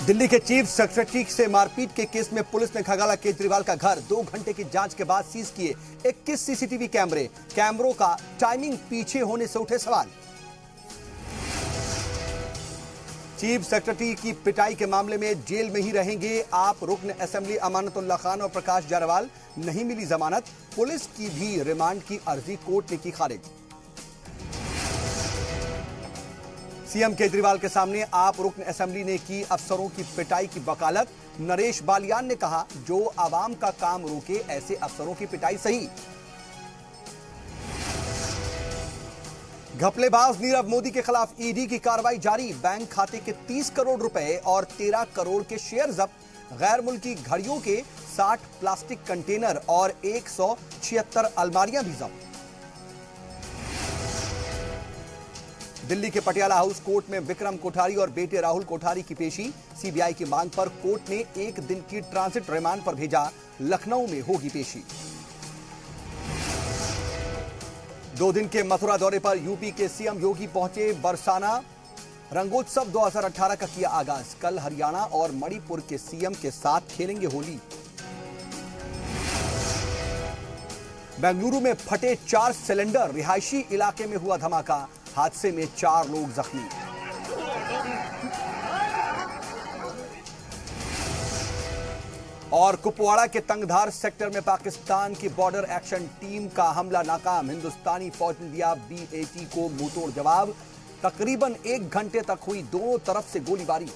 दिल्ली के chief secretary से मारपीट के केस में पुलिस ने खगाला केजरीवाल का घर 2 घंटे की जांच के बाद सीज किए 21 सीसीटीवी कैमरों का टाइमिंग पीछे होने से उठे सवाल। चीफ सेक्रेटरी की पिटाई के मामले में जेल में ही रहेंगे आप रुकन असेंबली अमानतुल्लाह खान और प्रकाश जायसवाल, नहीं मिली जमानत, पुलिस की भी रिमांड की अर्जी कोर्ट ने की खारिज। सीएम केजरीवाल के सामने आप रुकन असेंबली ने की अफसरों की पिटाई की वकालत। नरेश बालियान ने कहा, जो आवाम का काम रोके ऐसे अफसरों की पिटाई सही। घपलेबाज नीरव मोदी के खिलाफ ईडी की कार्रवाई जारी। बैंक खाते के 30 करोड़ रुपए और 13 करोड़ के शेयर जब्त। गैर मुल्की घड़ियों के 60 प्लास्टिक कंटेनर और 176 अलमारियां भी जब्त। दिल्ली के पटियाला हाउस कोर्ट में विक्रम कोठारी और बेटे राहुल कोठारी की पेशी। सीबीआई की मांग पर कोर्ट ने 1 दिन की ट्रांजिट रिमांड पर भेजा। लखनऊ में होगी पेशी। 2 दिन के मथुरा दौरे पर यूपी के सीएम योगी पहुंचे बरसाना। रंगोत्सव 2018 का किया आगाज। कल हरियाणा और मणिपुर के सीएम के साथ खेलेंगे होली। बेंगलुरु में फटे 4 सिलेंडर, रिहायशी इलाके में हुआ धमाका। हादसे में 4 लोग जख्मी। और कुपवाड़ा के तंगधार सेक्टर में पाकिस्तान की बॉर्डर एक्शन टीम का हमला नाकाम। हिंदुस्तानी फौज ने दिया BAT को मुंहतोड़ जवाब। तकरीबन 1 घंटे तक हुई दोनों तरफ से गोलीबारी।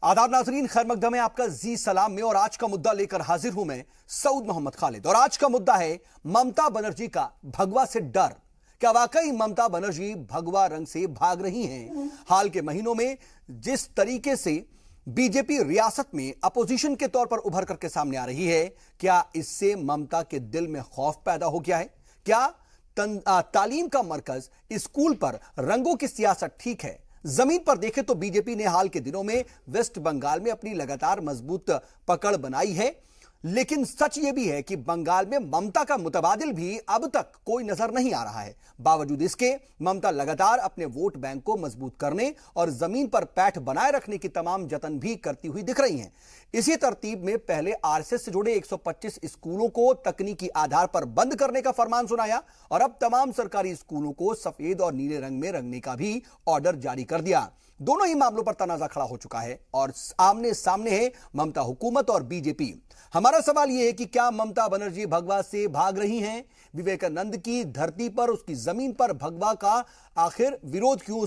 आदाब नाजरीन, खैर मकदम है आपका जी सलाम में। और आज का मुद्दा लेकर हाजिर हूं मैं सऊद मोहम्मद खालिद। और आज का मुद्दा है ममता बनर्जी का भगवा से डर। क्या वाकई ममता बनर्जी भगवा रंग से भाग रही हैं? हाल के महीनों में जिस तरीके से बीजेपी रियासत में अपोजिशन के तौर पर उभर करके सामने आ रही है, क्या इससे ममता के दिल में खौफ पैदा हो गया है? क्या तालीम का मरकज स्कूल पर रंगों की सियासत ठीक है? जमीन पर देखें तो बीजेपी ने हाल के दिनों में वेस्ट बंगाल में अपनी लगातार मजबूत पकड़ बनाई है, लेकिन सच यह भी है कि बंगाल में ममता का मुतबादिल भी अब तक कोई नजर नहीं आ रहा है। बावजूद इसके ममता लगातार अपने वोट बैंक को मजबूत करने और जमीन पर पैठ बनाए रखने की तमाम जतन भी करती हुई दिख रही हैं। इसी तरतीब में पहले आरएसएस से जुड़े 125 स्कूलों को तकनीकी आधार पर बंद करने का फरमान सुनाया और अब तमाम सरकारी स्कूलों को सफेद और नीले रंग में रंगने का भी ऑर्डर जारी कर दिया। दोनों ही मामलों पर तनाजा खड़ा हो चुका है और आमने सामने है ममता हुकूमत और बीजेपी। हमारा सवाल यह है कि क्या ममता बनर्जी भगवा से भाग रही हैं? विवेकानंद की धरती पर, उसकी जमीन पर भगवा का आखिर विरोध क्यों,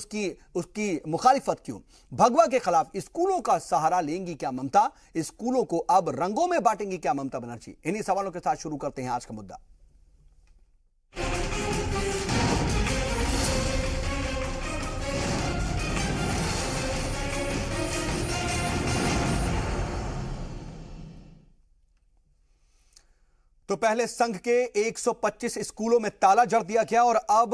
उसकी मुखालिफत क्यों? भगवा के खिलाफ स्कूलों का सहारा लेंगी क्या ममता? स्कूलों को अब रंगों में बांटेंगी क्या ममता बनर्जी? इन्हीं सवालों के साथ शुरू करते हैं आज का मुद्दा। तो पहले संघ के 125 स्कूलों में ताला जड़ दिया गया और अब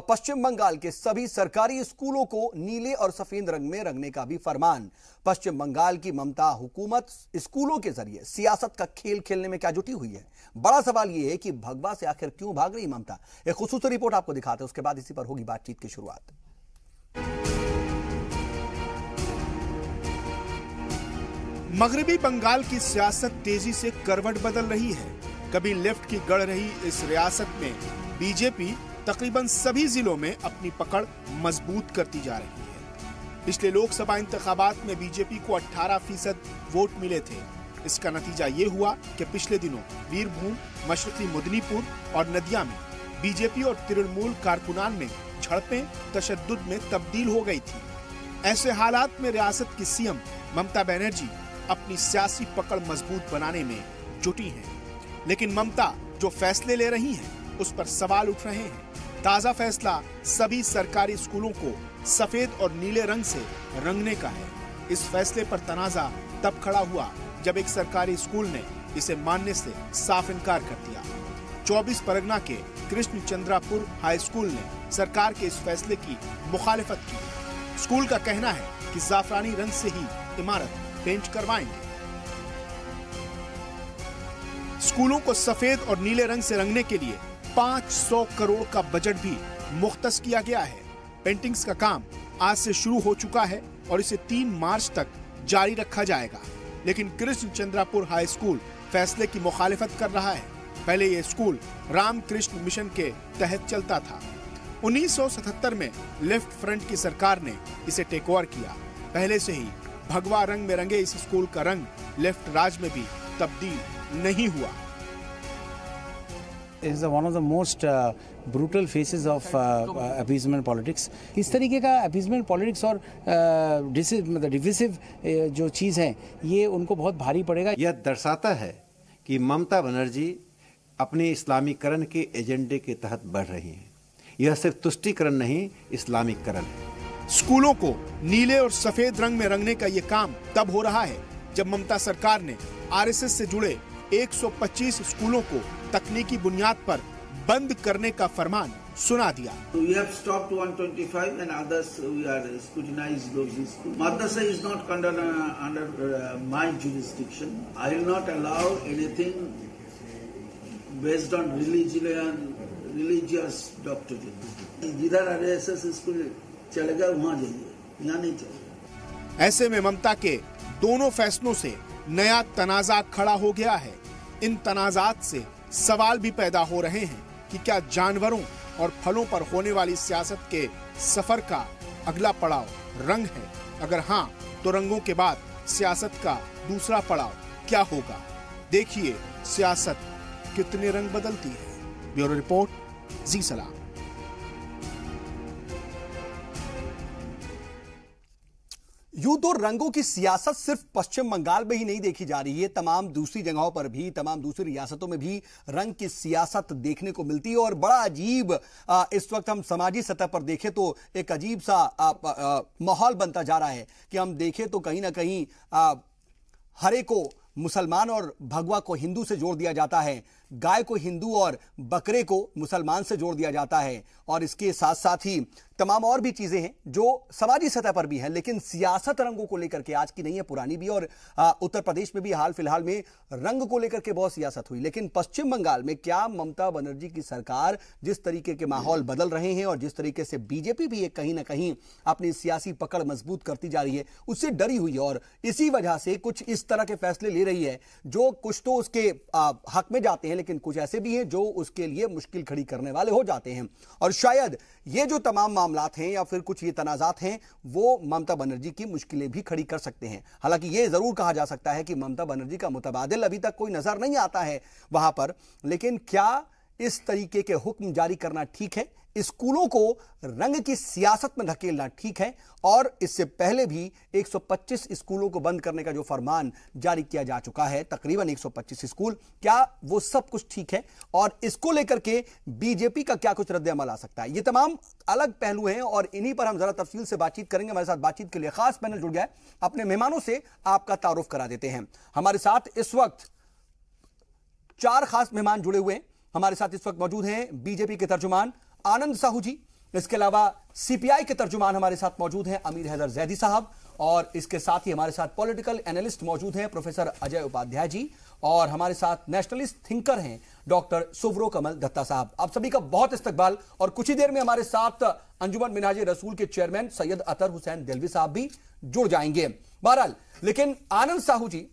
पश्चिम बंगाल के सभी सरकारी स्कूलों को नीले और सफेद रंग में रंगने का भी फरमान। पश्चिम बंगाल की ममता हुकूमत स्कूलों के जरिए सियासत का खेल खेलने में क्या जुटी हुई है? बड़ा सवाल यह है कि भगवा से आखिर क्यों भाग रही ममता? एक खुसूसी रिपोर्ट आपको दिखाते हैं, उसके बाद इसी पर होगी बातचीत की शुरुआत। मगरबी बंगाल की सियासत तेजी से करवट बदल रही है। कभी लेफ्ट की गढ़ रही इस रियासत में बीजेपी तकरीबन सभी जिलों में अपनी पकड़ मजबूत करती जा रही है। पिछले लोकसभा इंतखाबात में बीजेपी को 18% वोट मिले थे। इसका नतीजा ये हुआ कि पिछले दिनों वीरभूम, मशरकी मुदनीपुर और नदिया में बीजेपी और तृणमूल कारकुनान में झड़पें तशद्दुद में तब्दील हो गई थी। ऐसे हालात में रियासत की सीएम ममता बनर्जी अपनी सियासी पकड़ मजबूत बनाने में जुटी हैं। लेकिन ममता जो फैसले ले रही हैं, उस पर सवाल उठ रहे हैं। ताजा फैसला सभी सरकारी स्कूलों को सफेद और नीले रंग से रंगने का है। इस फैसले पर तनाजा तब खड़ा हुआ जब एक सरकारी स्कूल ने इसे मानने से साफ इनकार कर दिया। 24 परगना के कृष्ण चंद्रापुर हाई स्कूल ने सरकार के इस फैसले की मुखालिफत की। स्कूल का कहना है कि जाफरानी रंग से ही इमारत पेंट करवाएंगे। स्कूलों को सफेद और नीले रंग से रंगने के लिए 500 करोड़ का बजट भी मुख्तस किया गया है। पेंटिंग्स का काम आज से शुरू हो चुका है और इसे 3 मार्च तक जारी रखा जाएगा। लेकिन कृष्ण चंद्रापुर हाई स्कूल फैसले की मुखालिफत कर रहा है। पहले यह स्कूल रामकृष्ण मिशन के तहत चलता था। 1977 में लेफ्ट फ्रंट की सरकार ने इसे टेक ओवर किया। पहले से ही भगवा रंग में रंगे इस स्कूल का रंग लेफ्ट राज में भी तब्दील नहीं हुआ। It is one of the most brutal faces of appeasement politics. इस तरीके का appeasement politics और divisive जो चीज़ है ये उनको बहुत भारी पड़ेगा। यह दर्शाता है कि ममता बनर्जी अपने इस्लामीकरण के एजेंडे के तहत बढ़ रही हैं। यह सिर्फ तुष्टीकरण नहीं, इस्लामीकरण है। स्कूलों को नीले और सफेद रंग में रंगने का ये काम तब हो रहा है जब ममता सरकार ने आरएसएस से जुड़े 125 स्कूलों को तकनीकी बुनियाद पर बंद करने का फरमान सुना दिया। We have stopped 125 and others we are scrutinized those schools. Madrasa is not under my jurisdiction. I will not allow anything based on religious doctrine. जिधर आरएसएस स्कूल चलेगा वहाँ जाइए, यहाँ नहीं चलेगा। ऐसे में ममता के दोनों फैसलों से नया तनाजा खड़ा हो गया है। इन तनाजात से सवाल भी पैदा हो रहे हैं कि क्या जानवरों और फलों पर होने वाली सियासत के सफर का अगला पड़ाव रंग है? अगर हाँ, तो रंगों के बाद सियासत का दूसरा पड़ाव क्या होगा? देखिए सियासत कितने रंग बदलती है। ब्यूरो रिपोर्ट, जी सलाम। यूं तो रंगों की सियासत सिर्फ पश्चिम बंगाल में ही नहीं देखी जा रही है, तमाम दूसरी जगहों पर भी, तमाम दूसरी रियासतों में भी रंग की सियासत देखने को मिलती है। और बड़ा अजीब इस वक्त हम समाजी सतह पर देखें तो एक अजीब सा माहौल बनता जा रहा है कि हम देखें तो कहीं ना कहीं हरे को मुसलमान और भगवा को हिंदू से जोड़ दिया जाता है, गाय को हिंदू और बकरे को मुसलमान से जोड़ दिया जाता है। और इसके साथ साथ ही तमाम और भी चीजें हैं जो समाजी सतह पर भी हैं, लेकिन सियासत रंगों को लेकर के आज की नहीं है, पुरानी भी। और उत्तर प्रदेश में भी हाल फिलहाल में रंग को लेकर के बहुत सियासत हुई। लेकिन पश्चिम बंगाल में क्या ममता बनर्जी की सरकार जिस तरीके के माहौल बदल रहे हैं और जिस तरीके से बीजेपी भी कहीं ना कहीं अपनी सियासी पकड़ मजबूत करती जा रही है, उससे डरी हुई है और इसी वजह से कुछ इस तरह के फैसले ले रही है जो कुछ तो उसके हक में जाते हैं, लेकिन कुछ ऐसे भी हैं जो उसके लिए मुश्किल खड़ी करने वाले हो जाते हैं। और शायद ये जो तमाम मामलात हैं या फिर कुछ ये तनाजात हैं वो ममता बनर्जी की मुश्किलें भी खड़ी कर सकते हैं। हालांकि ये जरूर कहा जा सकता है कि ममता बनर्जी का मुतबादिल अभी तक कोई नजर नहीं आता है वहां पर, लेकिन क्या इस तरीके के हुक्म जारी करना ठीक है? स्कूलों को रंग की सियासत में धकेलना ठीक है? और इससे पहले भी 125 स्कूलों को बंद करने का जो फरमान जारी किया जा चुका है, तकरीबन 125 स्कूल, क्या वो सब कुछ ठीक है? और इसको लेकर के बीजेपी का क्या कुछ रद्द-ए-अमल आ सकता है? ये तमाम अलग पहलू हैं और इन्हीं पर हम जरा तफसील से बातचीत करेंगे। हमारे साथ बातचीत के लिए खास पैनल जुड़ गया है। अपने मेहमानों से आपका तारुफ करा देते हैं। हमारे साथ इस वक्त 4 खास मेहमान जुड़े हुए हैं। हमारे साथ इस वक्त मौजूद हैं बीजेपी के तर्जुमान आनंद साहू जी, इसके अलावा सीपीआई के तर्जुमान हमारे साथ मौजूद हैं अमीर हैदर जैदी साहब, और इसके साथ ही हमारे साथ पॉलिटिकल एनालिस्ट मौजूद हैं प्रोफेसर अजय उपाध्याय जी, और हमारे साथ नेशनलिस्ट थिंकर हैं डॉक्टर सुब्रो कमल दत्ता साहब। आप सभी का बहुत इस्तकबाल। और कुछ ही देर में हमारे साथ अंजुमन मिनहाज रसूल के चेयरमैन सैयद अतर हुसैन दिलवी साहब भी जुड़ जाएंगे। बहरहाल, लेकिन आनंद साहू जी,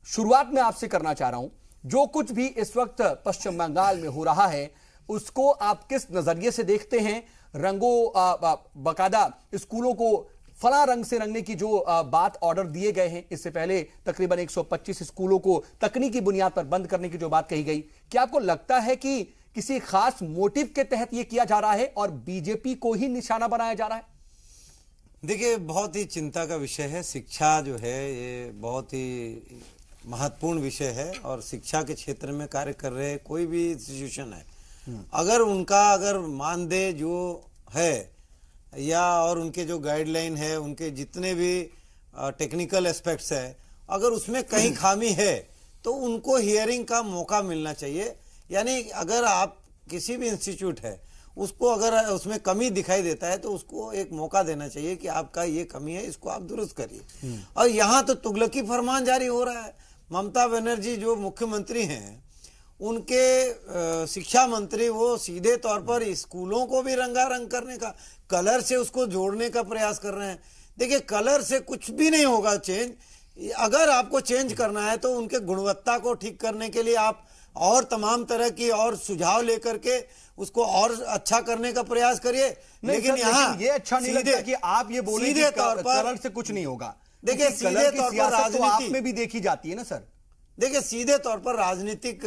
शुरुआत में आपसे करना चाह रहा हूं, जो कुछ भी इस वक्त पश्चिम बंगाल में हो रहा है उसको आप किस नजरिए से देखते हैं? रंगों बकायदा स्कूलों को फला रंग से रंगने की जो बात ऑर्डर दिए गए हैं, इससे पहले तकरीबन 125 स्कूलों को तकनीकी बुनियाद पर बंद करने की जो बात कही गई, क्या आपको लगता है कि किसी खास मोटिव के तहत यह किया जा रहा है और बीजेपी को ही निशाना बनाया जा रहा है? देखिए, बहुत ही चिंता का विषय है। शिक्षा जो है ये बहुत ही महत्वपूर्ण विषय है और शिक्षा के क्षेत्र में कार्य कर रहे कोई भी इंस्टीट्यूशन है, अगर उनका मानदेय जो है या और उनके जो गाइडलाइन है, उनके जितने भी टेक्निकल एस्पेक्ट्स है, अगर उसमें कहीं खामी है तो उनको हियरिंग का मौका मिलना चाहिए। यानी अगर आप किसी भी इंस्टीट्यूट है उसको अगर उसमें कमी दिखाई देता है तो उसको एक मौका देना चाहिए कि आपका ये कमी है, इसको आप दुरुस्त करिए। और यहाँ तो तुगलकी फरमान जारी हो रहा है। ममता बनर्जी जो मुख्यमंत्री हैं उनके शिक्षा मंत्री वो सीधे तौर पर स्कूलों को भी रंगारंग करने का, कलर से उसको जोड़ने का प्रयास कर रहे हैं। देखिए, कलर से कुछ भी नहीं होगा चेंज। अगर आपको चेंज करना है तो उनके गुणवत्ता को ठीक करने के लिए आप और तमाम तरह की और सुझाव लेकर के उसको और अच्छा करने का प्रयास करिए। लेकिन यहाँ ये अच्छा नहीं लगता कि आप ये बोले कि कलर से कुछ नहीं होगा। देखिए, सीधे तौर पर राजनीति आप में भी देखी जाती है ना सर। देखिए, सीधे तौर पर राजनीतिक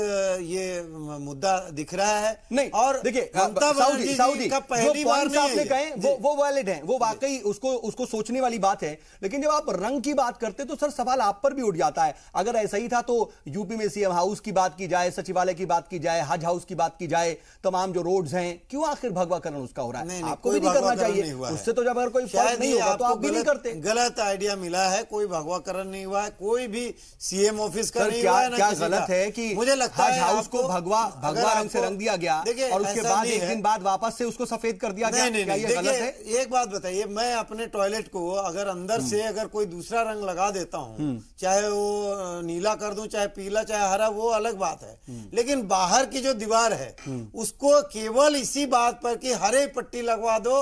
ये मुद्दा दिख रहा है। नहीं, और देखिए ममता बनर्जी का पहली बार नहीं आपने कहे वो वैलिड है, वो वाकई उसको सोचने वाली बात है। लेकिन जब आप रंग की बात करते तो सर सवाल आप पर भी उठ जाता है। अगर ऐसा ही था तो यूपी में सीएम हाउस की बात की जाए, सचिवालय की बात की जाए, हज हाउस की बात की जाए, तमाम जो रोड्स हैं, क्यों आखिर भगवाकरण उसका हो रहा है? आपको भी नहीं करना चाहिए उससे। तो जब अगर कोई फर्क नहीं होगा तो आप भी नहीं करते। गलत आइडिया मिला है, कोई भगवाकरण नहीं हुआ है, कोई भी सीएम ऑफिस का नहीं हुआ है। क्या गलत है कि मुझे लगता है हाउस को भगवा रंग से रंग दिया गया और उसके बाद एक दिन बाद वापस से उसको सफेद कर दिया गया? क्या ये गलत है? एक बात बताइए, मैं अपने टॉयलेट को अगर अंदर से अगर कोई दूसरा रंग लगा देता हूं, चाहे वो नीला कर दूं, चाहे पीला, चाहे हरा, वो अलग बात है। लेकिन बाहर की जो दीवार है उसको केवल इसी बात पर कि हरे पट्टी लगवा दो,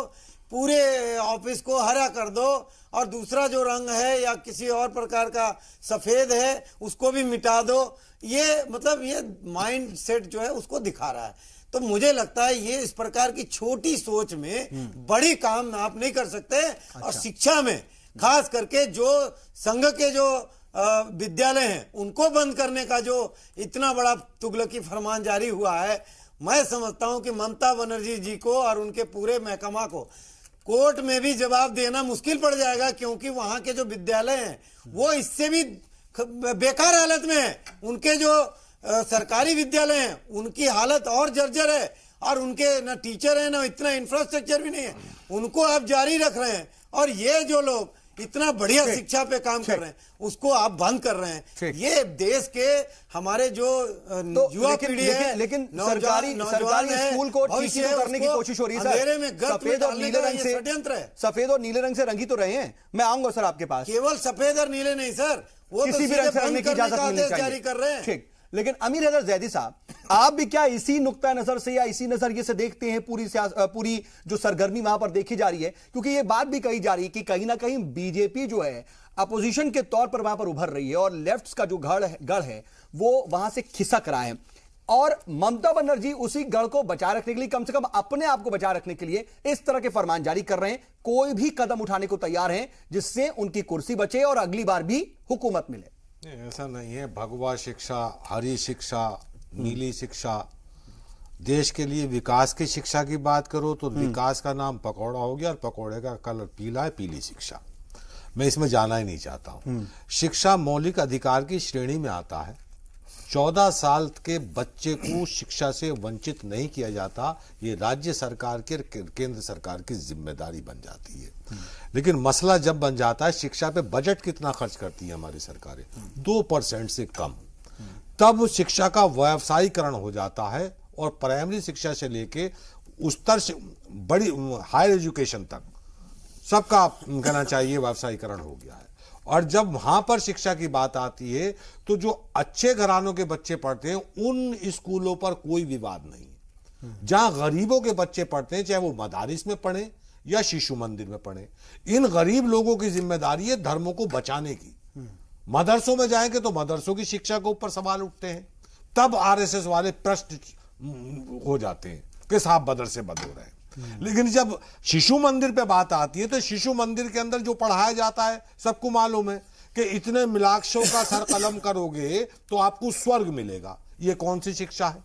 पूरे ऑफिस को हरा कर दो, और दूसरा जो रंग है या किसी और प्रकार का सफेद है उसको भी मिटा दो। ये मतलब ये माइंड सेट जो है उसको दिखा रहा है। तो मुझे लगता है ये इस प्रकार की छोटी सोच में बड़ी काम आप नहीं कर सकते। और शिक्षा में खास करके जो संघ के जो विद्यालय हैं उनको बंद करने का जो इतना बड़ा तुगलकी फरमान जारी हुआ है, मैं समझता हूं कि ममता बनर्जी जी को और उनके पूरे महकमा को कोर्ट में भी जवाब देना मुश्किल पड़ जाएगा, क्योंकि वहां के जो विद्यालय हैं वो इससे भी बेकार हालत में है। उनके जो सरकारी विद्यालय हैं उनकी हालत और जर्जर है, और उनके ना टीचर है ना इतना इंफ्रास्ट्रक्चर भी नहीं है, उनको आप जारी रख रहे हैं। और ये जो लोग इतना बढ़िया शिक्षा पे काम कर रहे हैं उसको आप बंद कर रहे हैं। ये देश के हमारे जो युवा पीढ़ी है, लेकिन सरकारी स्कूल को ठीक करने की कोशिश हो रही है सर। सफेद और नीले रंग से षड्यंत्र है, सफेद और नीले रंग से रंगी तो रहे हैं। मैं आऊंगा सर आपके पास। केवल सफेद और नीले नहीं सर, वो किसी भी रंग से रंगने की इजाजत मिलनी चाहिए, जारी कर रहे हैं। ठीक। लेकिन अमीर हैदर जैदी साहब, आप भी क्या इसी नुक्ता नजर से या इसी नजरिए से देखते हैं पूरी जो सरगर्मी वहां पर देखी जा रही है? क्योंकि ये बात भी कही जा रही है कि कहीं ना कहीं बीजेपी जो है अपोजिशन के तौर पर वहां पर उभर रही है और लेफ्ट का जो गढ़ है वो वहां से खिसक रहा है, और ममता बनर्जी उसी गढ़ को बचा रखने के लिए, कम से कम अपने आप को बचा रखने के लिए इस तरह के फरमान जारी कर रहे हैं। कोई भी कदम उठाने को तैयार हैं जिससे उनकी कुर्सी बचे और अगली बार भी हुकूमत मिले। ऐसा नहीं है। भगवा शिक्षा, हरी शिक्षा, नीली शिक्षा, देश के लिए विकास की शिक्षा की बात करो तो विकास का नाम पकौड़ा हो गया और पकौड़े का कलर पीला है, पीली शिक्षा। मैं इसमें जाना ही नहीं चाहता हूं। शिक्षा मौलिक अधिकार की श्रेणी में आता है। 14 साल के बच्चे को शिक्षा से वंचित नहीं किया जाता, ये राज्य सरकार के केंद्र सरकार की जिम्मेदारी बन जाती है। लेकिन मसला जब बन जाता है शिक्षा पे बजट कितना खर्च करती है हमारी सरकारें, 2% से कम, तब शिक्षा का व्यवसायीकरण हो जाता है और प्राइमरी शिक्षा से लेके उच्चतर बड़ी हायर एजुकेशन तक सबका कहना चाहिए व्यवसायीकरण हो गया है। और जब वहां पर शिक्षा की बात आती है तो जो अच्छे घरानों के बच्चे पढ़ते हैं उन स्कूलों पर कोई विवाद नहीं। जहां गरीबों के बच्चे पढ़ते हैं, चाहे वो मदारिस में पढ़े या शिशु मंदिर में पढ़े, इन गरीब लोगों की जिम्मेदारी है धर्मों को बचाने की। मदरसों में जाएंगे तो मदरसों की शिक्षा के ऊपर सवाल उठते हैं, तब आरएसएस वाले प्रश्न हो जाते हैं कि साहब मदरसे बंद हो रहे हैं। लेकिन जब शिशु मंदिर पे बात आती है तो शिशु मंदिर के अंदर जो पढ़ाया जाता है सबको मालूम है कि इतने मिलाक्षों का सर कलम करोगे तो आपको स्वर्ग मिलेगा। ये कौन सी शिक्षा है?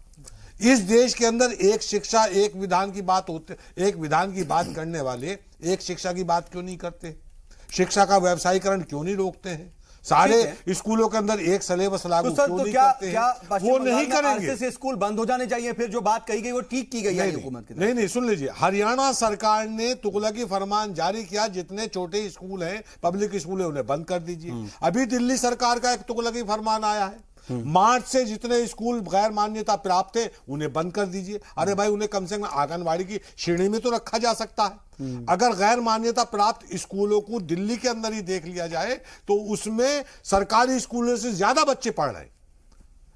इस देश के अंदर एक शिक्षा एक विधान की बात होते, एक विधान की बात करने वाले एक शिक्षा की बात क्यों नहीं करते? शिक्षा का व्यवसायीकरण क्यों नहीं रोकते हैं? सारे स्कूलों के अंदर एक सिलेबस लागू क्यों नहीं करते हैं? वो नहीं करेंगे। से स्कूल बंद हो जाने चाहिए, फिर जो बात कही गई वो ठीक की गई है हुकूमत की। नहीं, सुन लीजिए, हरियाणा सरकार ने तुगलकी फरमान जारी किया, जितने छोटे स्कूल हैं पब्लिक स्कूल है उन्हें बंद कर दीजिए। अभी दिल्ली सरकार का एक तुगलकी फरमान आया है, मार्च से जितने स्कूल गैर मान्यता प्राप्त थे उन्हें बंद कर दीजिए। अरे भाई, उन्हें कम से कम आंगनबाड़ी की श्रेणी में तो रखा जा सकता है। अगर गैर मान्यता प्राप्त स्कूलों को दिल्ली के अंदर ही देख लिया जाए तो उसमें सरकारी स्कूलों से ज्यादा बच्चे पढ़ रहे हैं,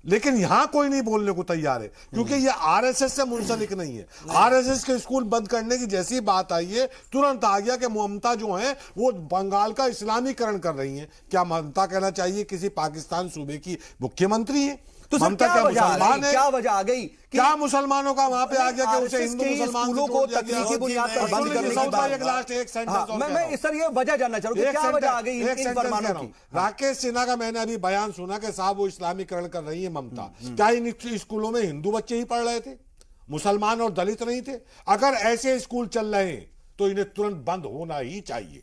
लेकिन यहां कोई नहीं बोलने को तैयार है, क्योंकि ये आरएसएस से मुंसलिक नहीं है। आरएसएस के स्कूल बंद करने की जैसी बात आई है, तुरंत आ गया कि ममता जो है वो बंगाल का इस्लामीकरण कर रही है। क्या ममता कहना चाहिए किसी पाकिस्तान सूबे की मुख्यमंत्री है? तो ममता क्या मुसलमान है? क्या वजह आ गई? क्या मुसलमानों का वहां पे आ गया कि उसे हिंदू मुसलमानों को तकनीकी बुनियाद पर बंद करने की बात? मैं सर ये वजह जानना चाह रहा हूं, क्या वजह आ गई इन फरमानों की? राकेश सिन्हा का मैंने अभी बयान सुना कि साहब वो इस्लामीकरण कर रही है ममता। क्या इन स्कूलों में हिंदू बच्चे ही पढ़ रहे थे, मुसलमान और दलित नहीं थे? अगर ऐसे स्कूल चल रहे हैं तो इन्हें तुरंत बंद होना ही चाहिए,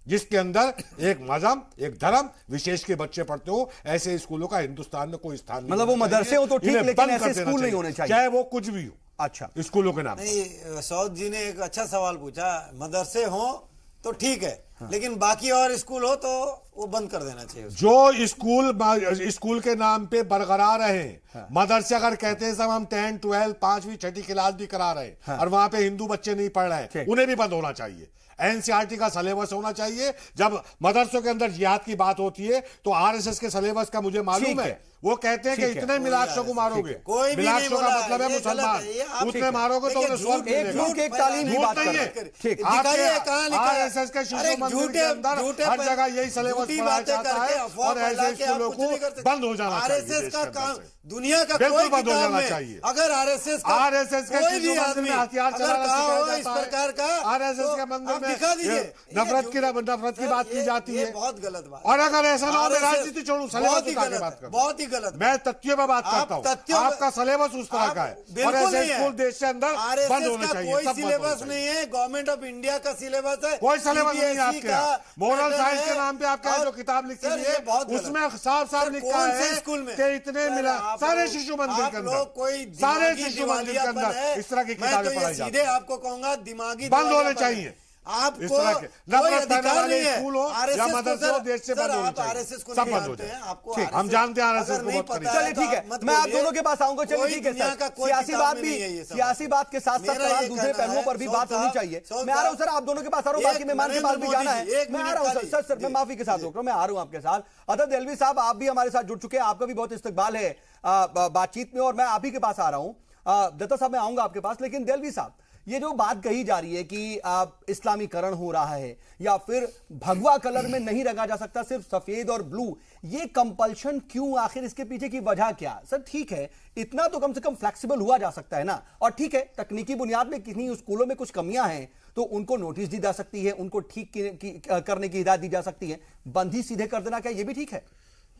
जिसके अंदर एक मजहब, एक धर्म विशेष के बच्चे पढ़ते हो। ऐसे स्कूलों का हिंदुस्तान में कोई स्थान नहीं। मतलब वो मदरसे हो तो ठीक, लेकिन ऐसे स्कूल नहीं होने चाहिए, चाहे वो कुछ भी हो। अच्छा, स्कूलों के नाम नहीं, सौद जी ने एक अच्छा सवाल पूछा। मदरसे हो तो ठीक है, लेकिन बाकी और स्कूल हो तो वो बंद कर देना चाहिए। जो स्कूल के नाम पे बरकरार रहे, मदरसे अगर कहते हैं सब हम 10, 12, 5वीं 6ठी क्लास भी करा रहे हैं और वहां पे हिंदू बच्चे नहीं पढ़ रहे हैं, उन्हें भी बंद होना चाहिए। एनसीईआरटी का सिलेबस होना चाहिए। जब मदरसों के अंदर जिहाद की बात होती है तो आरएसएस के सिलेबस का मुझे मालूम है, वो कहते हैं कि इतने मिलाक्षों को मारोगे, मिलाक्षों का मतलब है मुसलमान, उतने मारोगे तो उन्हें स्वर्ग मिलेगा। एक तालीम की बात कर रहे हैं। आरएसएस के शिशु मंदिर के अंदर हर जगह यही सिलेबस पढ़ाया जाता है और ऐसे स्कूलों को बंद हो जाना चाहिए। आरएसएस का काम दुनिया का बिल्कुल बंद हो जाना चाहिए। अगर आरएसएस के शिशु मंदिर में हथियार चलाना इस प्रकार का, आरएसएस के मंदिर में नफरत की बात की जाती है, बहुत गलत बात। और अगर ऐसा ना हो, मैं राजनीति छोड़ू, सिलेबस उठा के बात करूं, बहुत ही गलत। मैं तथ्यों पर बात करता हूं। आपका सिलेबस उस तरह का है और ऐसे स्कूल देश के अंदर बंद होने चाहिए। कोई सिलेबस नहीं है, गवर्नमेंट ऑफ इंडिया का सिलेबस है। कोई सिलेबस नहीं है आपके। मोरल साइंस के नाम पे आपका जो किताब लिखी हुई है उसमें साफ साफ लिखा है कि इतने मिला सारे शिशु मंदिर के अंदर, सारे शिशु मंदिर के अंदर इस तरह की किताबें पढ़ाई जाती है। सीधे आपको कहूंगा दिमागी बंद होने चाहिए। आपको इस तरह के कोई अधिकार नहीं है। स्कूल हो या मदरसे हो, देश से बंद होने चाहिए, सब बंद हो जाए। आपको हम जानते हैं आरएसएस को बहुत करीब। चलिए ठीक है, मैं आप दोनों के पास आऊंगा। चलिए ठीक है सर, सियासी बात के साथ साथ दूसरे पहलुओं पर भी बात होनी चाहिए। मैं आ रहा हूं सर, आप दोनों के पास आ रहा हूं, बाकी मेहमान के पास भी जाना है। मैं आ रहा हूं सर, मैं माफी के साथ रोक रहा हूं, मैं आ रहा हूं आपके साथ। अदर देलवी साहब, आप भी हमारे साथ जुड़ चुके हैं, आपका भी बहुत इस्तकबाल है बातचीत में, और मैं आप ही के पास आ रहा हूं। दत्ता साहब, मैं आऊंगा आपके पास, लेकिन देलवी साहब, ये जो बात कही जा रही है कि इस्लामीकरण हो रहा है या फिर भगवा कलर में नहीं रंगा जा सकता, सिर्फ सफेद और ब्लू, ये कंपल्शन क्यों? आखिर इसके पीछे की वजह क्या? सर ठीक है, इतना तो कम से कम फ्लेक्सिबल हुआ जा सकता है ना। और ठीक है, तकनीकी बुनियाद में किन्हीं स्कूलों में कुछ कमियां हैं तो उनको नोटिस दी जा सकती है, उनको ठीक करने की हिदायत दी जा सकती है। बंद ही सीधे कर देना, क्या ये भी ठीक है?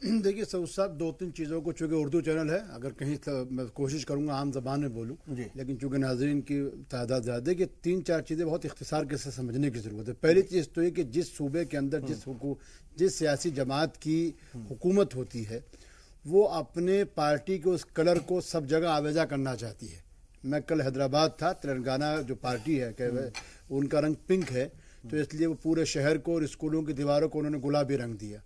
देखिए सऊद साहब, 2-3 चीज़ों को, चूँकि उर्दू चैनल है, अगर कहीं मैं कोशिश करूंगा आम जबान में बोलूं, लेकिन चूँकि नाजरीन की तादाद ज़्यादा है कि 3-4 चीज़ें बहुत इख्तिसार के साथ समझने की ज़रूरत है। पहली चीज़ तो ये कि जिस सूबे के अंदर जिस सियासी जमात की हुकूमत होती है, वो अपने पार्टी के उस कलर को सब जगह आवेजा करना चाहती है। मैं कल हैदराबाद था, तेलंगाना जो पार्टी है उनका रंग पिंक है, तो इसलिए वो पूरे शहर को और स्कूलों की दीवारों को उन्होंने गुलाबी रंग दिया।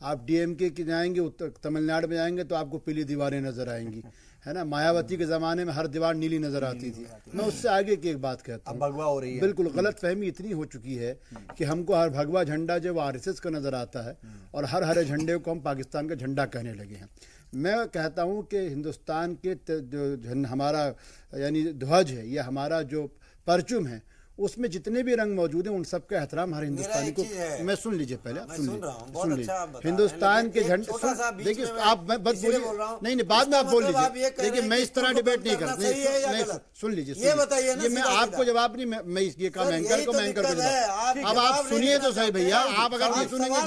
आप डीएमके की जाएंगे, उत्तर तमिलनाडु में जाएंगे तो आपको पीली दीवारें नजर आएंगी, है ना। मायावती के ज़माने में हर दीवार नीली नजर आती थी। मैं उससे आगे की एक बात कहता हूँ, भगवा हो रही है। बिल्कुल गलत फहमी इतनी हो चुकी है कि हमको हर भगवा झंडा जो आरएसएस का नजर आता है और हर हरे झंडे को हम पाकिस्तान का झंडा कहने लगे हैं। मैं कहता हूँ कि हिंदुस्तान के जो हमारा यानी ध्वज है, ये हमारा जो परचुम है, उसमें जितने भी रंग मौजूद हैं उन सबका एहतराम हर हिंदुस्तानी को। मैं सुन लीजिए पहले, सुन लीजिए हिंदुस्तान के झंडे। देखिए आप बस बोलिए, नहीं बाद में आप बोल लीजिए। देखिए मैं इस तरह डिबेट नहीं करता, सुन लीजिए, ये मैं आपको जवाब नहीं, मैं ये काम एंकर को, मैं एंकर को जवाब। अब आप सुनिए तो सही भैया, आप अगर नहीं सुनेंगे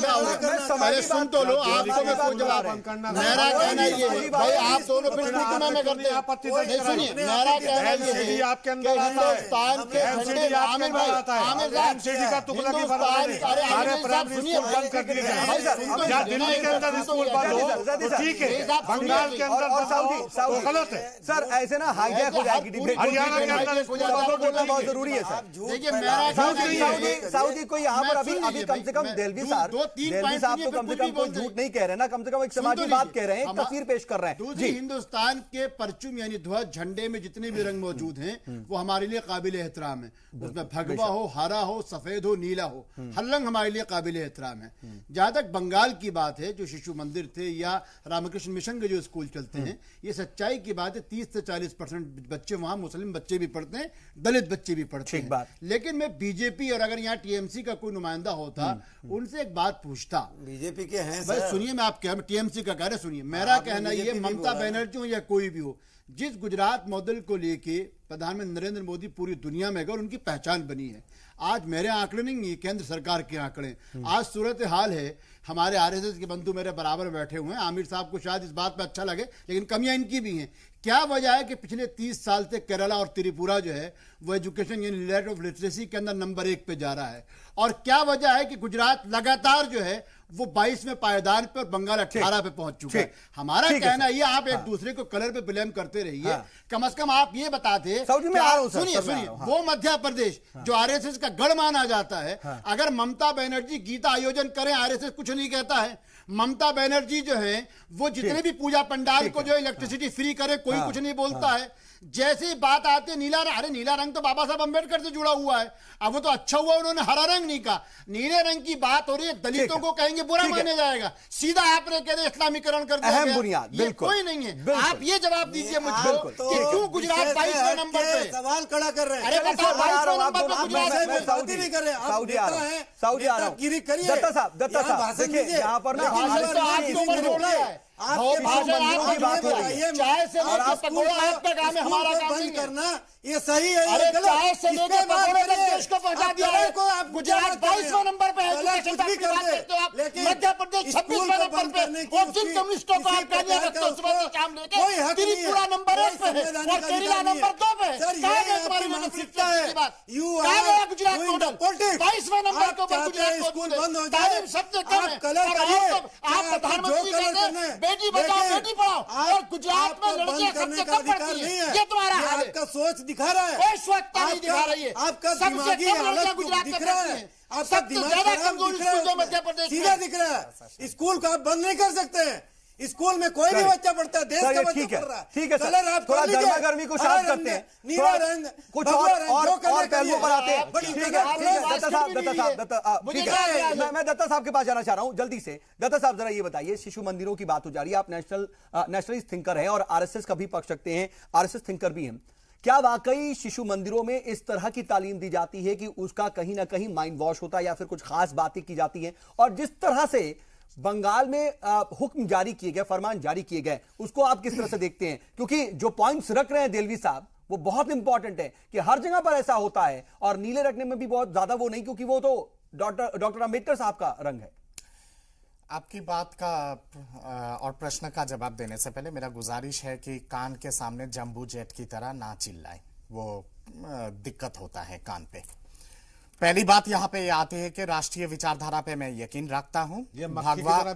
पहले सुन तो लो, आपको मैं कोई जवाब। मेरा कहना ये है भाई, आप दोनों फिर में करते हैं, सुनिए मेरा कहना ये है आपके अंदर हिंदुस्तान के झंडे आमिर भाई, एमसीडी का तुगलक की सारे प्राइमरी स्कूल बंद कर दिए गए। या दिल्ली के अंदर स्कूल बंद हो तो ठीक है, बंगाल के अंदर तो गलत है सर। ऐसे ना हाईजैक हो जाएगी डिबेट। हरियाणा के अंदर स्कूल बंद हो बोलना बहुत जरूरी है सर। देखिए मेरा सऊदी को यहाँ पर अभी कम से कम देलवी साहब तो कम से कम कोई झूठ नहीं कह रहे ना, कम से कम एक समाजी बात कह रहे हैं, एक तस्वीर पेश कर रहे हैं जी। हिंदुस्तान के परचुम यानी ध्वज झंडे में जितने भी रंग मौजूद हैं वो हमारे लिए काबिल एहतराम है। उसमें भगवा हो, हरा हो, सफेद हो, नीला हो, हर रंग हमारे लिए काबिल एहतराम है। जहां तक बंगाल की बात है, जो शिशु मंदिर थे या रामकृष्ण मिशन के जो स्कूल चलते हैं, ये सच्चाई की बात है, 30 से 40% बच्चे वहां मुस्लिम बच्चे भी पढ़ते हैं, दलित बच्चे भी पढ़ते हैं। लेकिन मैं बीजेपी और अगर यहाँ टीएमसी का कोई नुमाइंदा होता, उनसे एक बात पूछता। बीजेपी के हैं भाई सुनिए, मैं आप टीएमसी का कह रहे, सुनिए मेरा कहना ये, ममता बनर्जी हो या कोई भी हो, जिस गुजरात मॉडल को लेके प्रधानमंत्री नरेंद्र मोदी पूरी दुनिया में गए और उनकी पहचान बनी है। आज मेरे आंकड़े नहीं है, केंद्र सरकार के आंकड़े। आज सूरत हाल है, हमारे आरएसएस के बंधु मेरे बराबर बैठे हुए हैं, आमिर साहब को शायद इस बात पे अच्छा लगे, लेकिन कमियां इनकी भी हैं। क्या वजह है कि पिछले 30 साल से केरला और त्रिपुरा जो है वो एजुकेशन यानी रेट ऑफ लिटरेसी के अंदर नंबर 1 पे जा रहा है, और क्या वजह है कि गुजरात लगातार जो है वो 22 में पायदान पे और बंगाल 18 पे पहुंच चुका है। हमारा कहना ये, आप एक दूसरे को कलर पे ब्लेम करते रहिए, कम से कम आप ये बताते, सुनिए, वो मध्य प्रदेश जो आरएसएस का गढ़ माना जाता है, अगर ममता बनर्जी गीता आयोजन करें, आरएसएस कुछ नहीं कहता है। ममता बनर्जी जो है वो जितने भी पूजा पंडाल को जो इलेक्ट्रिसिटी फ्री करे, कोई कुछ नहीं बोलता है। जैसे ही बात आती है नीला रंग, अरे नीला रंग तो बाबा साहब अंबेडकर से जुड़ा हुआ है। अब वो तो अच्छा हुआ उन्होंने हरा रंग नहीं कहा, नीले रंग की बात हो रही है। दलितों को कहेंगे बुरा माना जाएगा, सीधा आपने कह दिया इस्लामीकरण कर दिया। अहम बुनियाद, बिल्कुल कोई नहीं है। आप ये जवाब दीजिए मुझको कि क्यों गुजरात 22वें नंबर पे सवाल खड़ा कर रहे हैं। अरे बताओ, 22वें नंबर पे गुजरात सऊदी नहीं कर रहे, सऊदी आ रहा है, सऊदी आ रहा हूं। दत्ता साहब देखिए, यहाँ पर ना आपके भाषण की बात हो रही है, चाय से लेकर पकौड़ा आपका काम है, हमारा काम नहीं करना। ये सही है, अरे चाय से लेकर पकौड़े तक देश को पहुंचा दिया है। आप गुजरात 22वें नंबर पे है, मध्य प्रदेश 26वें नंबर पे, और जिन कम्युनिस्टों को आप कहने रखते हो सुबह शाम लेके, त्रिपुरा नंबर 1 पे है और केरला नंबर 2 पे है। कहाँ गया तुम्हारी मानसिकता है? कहाँ गया गुजरात मॉडल? 22वें नंबर के ऊपर गुजरात मॉडल, तालीम सबसे कम है। आप प्रधानमंत्री कहते हैं बेटी बचाओ बेटी पढ़ाओ, और गुजरात में लड़कियां सबसे कम पढ़ती हैं। ये तुम्हारा हाल है। आपका सोच दिखा रहा है, कोई स्वच्छता नहीं दिखा रही है। आपका दिमागी हालत गुजरात दिख रहा है, आपका दिमाग ज्यादा कमजोर स्कूल मध्य प्रदेश सीधा दिख रहा है। स्कूल को आप बंद नहीं कर सकते हैं, स्कूल में कोई भी बच्चा पढ़ता है, देश का बच्चा पढ़ रहा है। ठीक है कलर आप थोड़ा गर्मा गर्मी को शांत करते हैं, नीला रंग कुछ और पहलुओं पर आते हैं। ठीक है दत्ता साहब, मैं दत्ता साहब के पास जाना चाह रहा हूं जल्दी से। दत्ता साहब जरा ये बताइए, शिशु मंदिरों की बात हो जा रही है, आप नेशनलिस्ट थिंकर हैं और आरएसएस का भी पक्ष रखते हैं, आरएसएस थिंकर भी हैं। क्या वाकई शिशु मंदिरों में इस तरह की तालीम दी जाती है कि उसका कहीं ना कहीं माइंड वॉश होता है, या फिर कुछ खास बातें की जाती हैं? और जिस तरह से बंगाल में हुक्म जारी किए गए, फरमान जारी किए गए, उसको आप किस तरह से देखते हैं? क्योंकि जो पॉइंट्स रख रहे हैं देलवी साहब वो बहुत इंपॉर्टेंट है कि हर जगह पर ऐसा होता है, और नीले रखने में भी बहुत ज्यादा वो नहीं, क्योंकि वो तो डॉक्टर अंबेडकर साहब का रंग है। आपकी बात का और प्रश्न का जवाब देने से पहले मेरा गुजारिश है कि कान के सामने जंबू जेट की तरह ना चिल्लाएं, वो दिक्कत होता है कान पे। पहली बात यहाँ पे आती है कि राष्ट्रीय विचारधारा पे मैं यकीन रखता हूँ। भगवा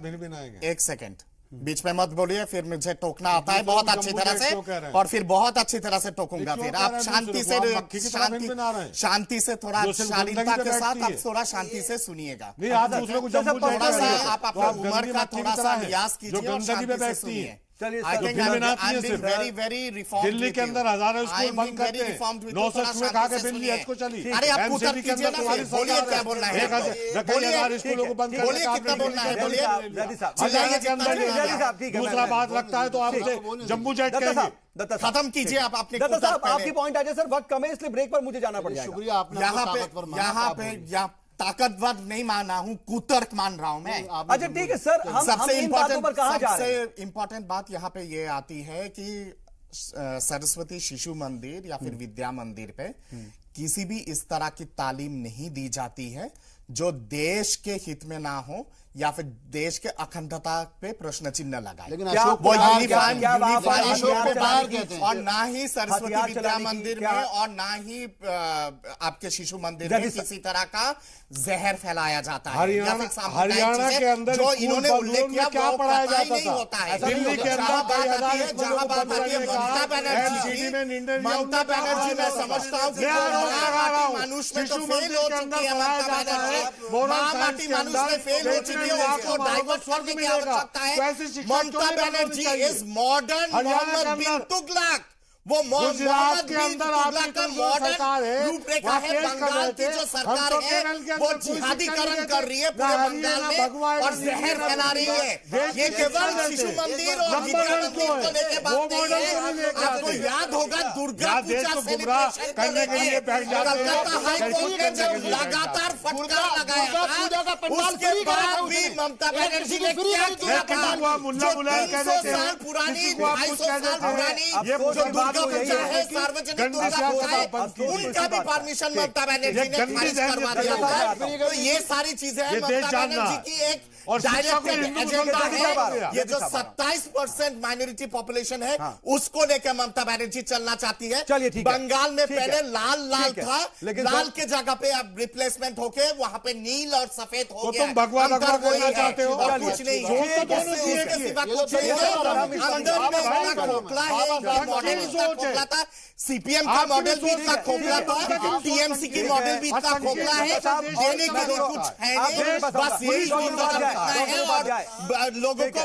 एक सेकंड बीच में मत बोलिए, फिर मुझे टोकना आता है बहुत अच्छी तरह से, और फिर बहुत अच्छी तरह से टोकूंगा। फिर आप शांति से थोड़ा शालीनता के साथ आप थोड़ा शांति से सुनिएगा। थोड़ा सा आप अपना उम्र का थोड़ा सा लिहाज कीजिए और शांति से सुनिए। दिल्ली के अंदर हजारों स्कूल बंद करते हैं, 900 चूहे खा के बिल्ली को चली। अरे आप उत्तर कीजिए ना, बोलिए क्या बोलना है, 1000 स्कूलों को बंद बोलिए कितना बोलना है, बोलिए। हरियाणा के अंदर दूसरा बात लगता है तो आप जम्बू जेट कहेंगे। खत्म कीजिए आप अपने। दत्ता साहब आपकी पॉइंट आ जाए सर, वक्त कम है इसलिए ब्रेक पर मुझे जाना पड़ जाएगा। शुक्रिया, आपने यहाँ पे ताकतवर नहीं माना हूं, कुतर्क मान रहा हूं मैं। अच्छा ठीक है सर, सबसे इम्पोर्टेंट इंपॉर्टेंट बात यहाँ पे ये आती है कि सरस्वती शिशु मंदिर या फिर विद्या मंदिर पे किसी भी इस तरह की तालीम नहीं दी जाती है जो देश के हित में ना हो या फिर देश के अखंडता पे प्रश्न चिन्ह लगाए। लेकिन वो यूनिफॉर्म और ना ही सरस्वती विद्या मंदिर में और ना ही आपके शिशु मंदिर में किसी तरह का जहर फैलाया जाता है। हरियाणा के अंदर जो इन्होंने उल्लेख किया क्या पढ़ाया जाता नहीं होता है। दिल्ली के अंदर जहां बात आती है ममता बनर्जी, मैं समझता हूँ मानुष में तो फेल हो चुकी है ममता बनर्जी, महामाटी मानुष में फेल हो चुकी है, उसको डाइवर्ट करने की आवश्यकता है। ममता बनर्जी इज मॉडर्न मोहम्मद बिन तुगलक। वो गुजरात के अंदर आपकी का मॉडर्न रूपरेखा है। बंगाल की जो सरकार है वो जिहादीकरण कर रही है पूरे बंगाल में और जहर फैला रही है। ये केवल शिशु मंदिर और विद्या मंदिर को लेकर बात नहीं है। आपको याद होगा दुर्गा पूजा सेलिब्रेशन करने के लिए कलकत्ता हाईकोर्ट ने जब लगातार फटकार लगाया था, उसके बाद भी ममता बनर्जी ने क्या किया था? जो 300 साल पुरानी 250 साल पुरानी जो दुर्गा पूजा है, सार्वजनिक दुर्गा पूजा है, उनका भी परमिशन ममता बनर्जी ने खारिज करवा दिया था। तो ये सारी चीजें हैं ममता बनर्जी की एक डायरेक्टेड एजेंडा है। ये जो 27% माइनॉरिटी पॉपुलेशन है उसको लेकर ममता बनर्जी चलना चाहती है। बंगाल में पहले लाल था, लाल के जगह पे अब रिप्लेसमेंट होके वहां पे नील और सफेद हो गया। तुम भगवान करना चाहते हो और कुछ नहीं है, उसके सिवा कुछ नहीं है। अंदर में इतना खोखला है, मॉडल इतना खोखला था, सीपीएम का मॉडल भी इतना खोखला था, टीएमसी की मॉडल भी इतना खोखला है, देने के लिए कुछ है नहीं, बस यही लोगों को।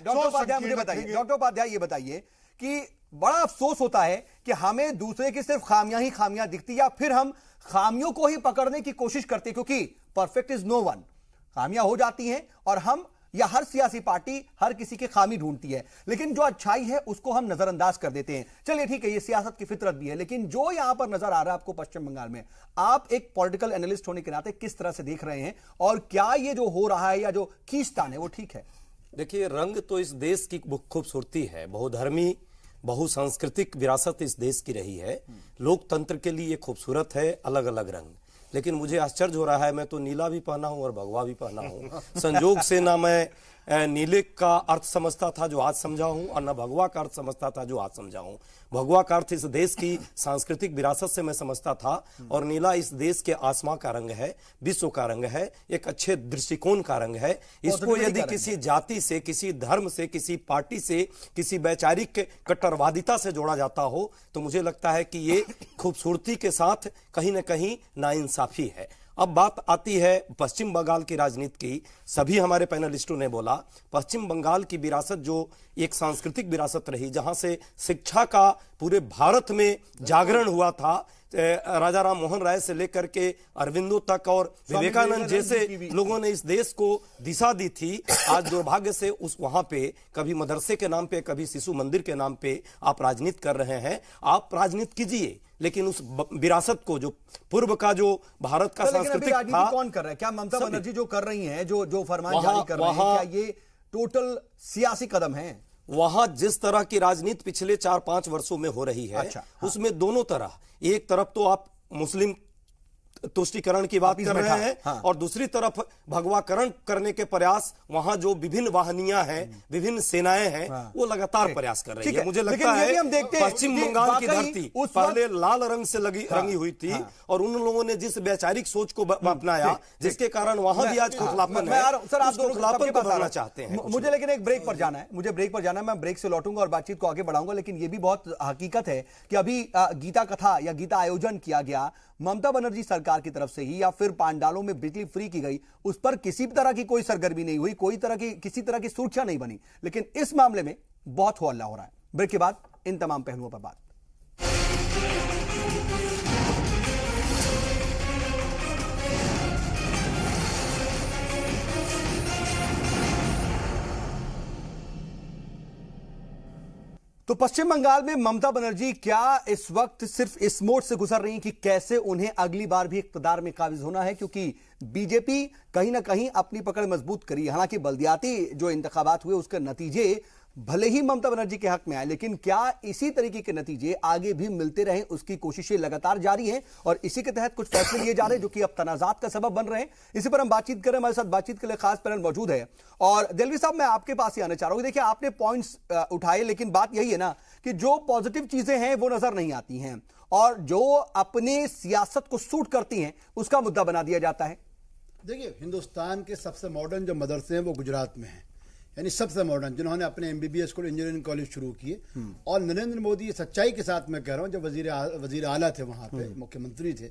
डॉक्टर उपाध्याय ये बताइए कि बड़ा अफसोस होता है कि हमें दूसरे की सिर्फ खामियां ही खामियां दिखती या फिर हम खामियों को ही पकड़ने की कोशिश करते, क्योंकि परफेक्ट इज नो वन। खामियां हो जाती हैं और हम या हर सियासी पार्टी हर किसी की खामी ढूंढती है, लेकिन जो अच्छाई है उसको हम नजरअंदाज कर देते हैं। चलिए ठीक है, ये सियासत की फितरत भी है, लेकिन जो यहां पर नजर आ रहा है आपको पश्चिम बंगाल में, आप एक पॉलिटिकल एनालिस्ट होने के नाते किस तरह से देख रहे हैं और क्या ये जो हो रहा है या जो खींचतान है वो ठीक है? देखिए, रंग तो इस देश की खूबसूरती है, बहुधर्मी बहुसांस्कृतिक विरासत इस देश की रही है, लोकतंत्र के लिए खूबसूरत है अलग अलग रंग। लेकिन मुझे आश्चर्य हो रहा है, मैं तो नीला भी पहना हूं और भगवा भी पहना हूं। संजोग से ना मैं नीले का अर्थ समझता था जो आज समझा हूं और न भगवा का अर्थ समझता था जो आज समझा हूं। भगवा का अर्थ इस देश की सांस्कृतिक विरासत से मैं समझता था और नीला इस देश के आसमां का रंग है, विश्व का रंग है, एक अच्छे दृष्टिकोण का रंग है। इसको यदि किसी जाति से, किसी धर्म से, किसी पार्टी से, किसी वैचारिक कट्टरवादिता से जोड़ा जाता हो तो मुझे लगता है कि ये खूबसूरती के साथ कहीं ना कहीं नाइंसाफी है। अब बात आती है पश्चिम बंगाल की राजनीति की। सभी हमारे पैनलिस्टों ने बोला पश्चिम बंगाल की विरासत जो एक सांस्कृतिक विरासत रही, जहां से शिक्षा का पूरे भारत में जागरण हुआ था, राजा राम मोहन राय से लेकर के अरविंदो तक और विवेकानंद जैसे लोगों ने इस देश को दिशा दी थी। आज दुर्भाग्य से उस वहां पे कभी मदरसे के नाम पे, कभी शिशु मंदिर के नाम पे आप राजनीति कर रहे हैं। आप राजनीति कीजिए, लेकिन उस विरासत को, जो पूर्व का जो भारत का सांस्कृतिक था, कौन कर रहा है? क्या ममता बनर्जी जो कर रही हैं, जो फरमान जारी कर रहे हैं, क्या ये टोटल सियासी कदम है? वहां जिस तरह की राजनीति पिछले 4-5 वर्षों में हो रही है, उसमें दोनों तरह, एक तरफ तो आप मुस्लिम तुष्टीकरण की बात कर रहे हैं और दूसरी तरफ भगवाकरण करने के प्रयास, वहां जो विभिन्न वाहिनियां हैं, विभिन्न सेनाएं हैं, वो लगातार प्रयास कर रही है। मुझे लगता है पश्चिम बंगाल की धरती पहले लाल रंग से रंगी हुई थी और उन लोगों ने जिस वैचारिक सोच को अपनाया, जिसके कारण वहां भी आज खोखलापन है। सर, आप खोखलापन को भरना चाहते हैं। मुझे लेकिन एक ब्रेक पर जाना है, मैं ब्रेक से लौटूंगा और बातचीत को आगे बढ़ाऊंगा। लेकिन यह भी बहुत हकीकत है कि अभी गीता कथा या गीता आयोजन किया गया ममता बनर्जी सरकार की तरफ से ही, या फिर पांडालों में बिजली फ्री की गई, उस पर किसी तरह की कोई सरगर्मी नहीं हुई, किसी तरह की सुरक्षा नहीं बनी। लेकिन इस मामले में बहुत हो हल्ला हो रहा है। ब्रेक के बाद इन तमाम पहलुओं पर बात। तो पश्चिम बंगाल में ममता बनर्जी क्या इस वक्त सिर्फ इस मोड से गुजर रही हैं कि कैसे उन्हें अगली बार भी इक्तदार में काबिज होना है, क्योंकि बीजेपी कहीं ना कहीं अपनी पकड़ मजबूत करी। हालांकि बल्दियाती जो इंतखाबात हुए उसके नतीजे भले ही ममता बनर्जी के हक में आए, लेकिन क्या इसी तरीके के नतीजे आगे भी मिलते रहें, उसकी कोशिशें लगातार जारी हैं और इसी के तहत कुछ फैसले लिए जा रहे हैं जो कि अब तनाजात का सबब बन रहे हैं। इसी पर हम बातचीत करें। हमारे साथ बातचीत के लिए खास पैनल मौजूद है और दिलवी साहब, मैं आपके पास ही आना चाह रहा हूं। देखिए, आपने पॉइंट्स उठाए, लेकिन बात यही है ना कि जो पॉजिटिव चीजें हैं वो नजर नहीं आती हैं और जो अपने सियासत को सूट करती हैं उसका मुद्दा बना दिया जाता है। देखिए, हिंदुस्तान के सबसे मॉडर्न जो मदरसे हैं वो गुजरात में हैं, यानी सबसे मॉडर्न, जिन्होंने अपने MBBS को इंजीनियरिंग कॉलेज शुरू किए। और नरेंद्र मोदी, सच्चाई के साथ मैं कह रहा हूँ, जब वजीर आला थे वहाँ पे, मुख्यमंत्री थे,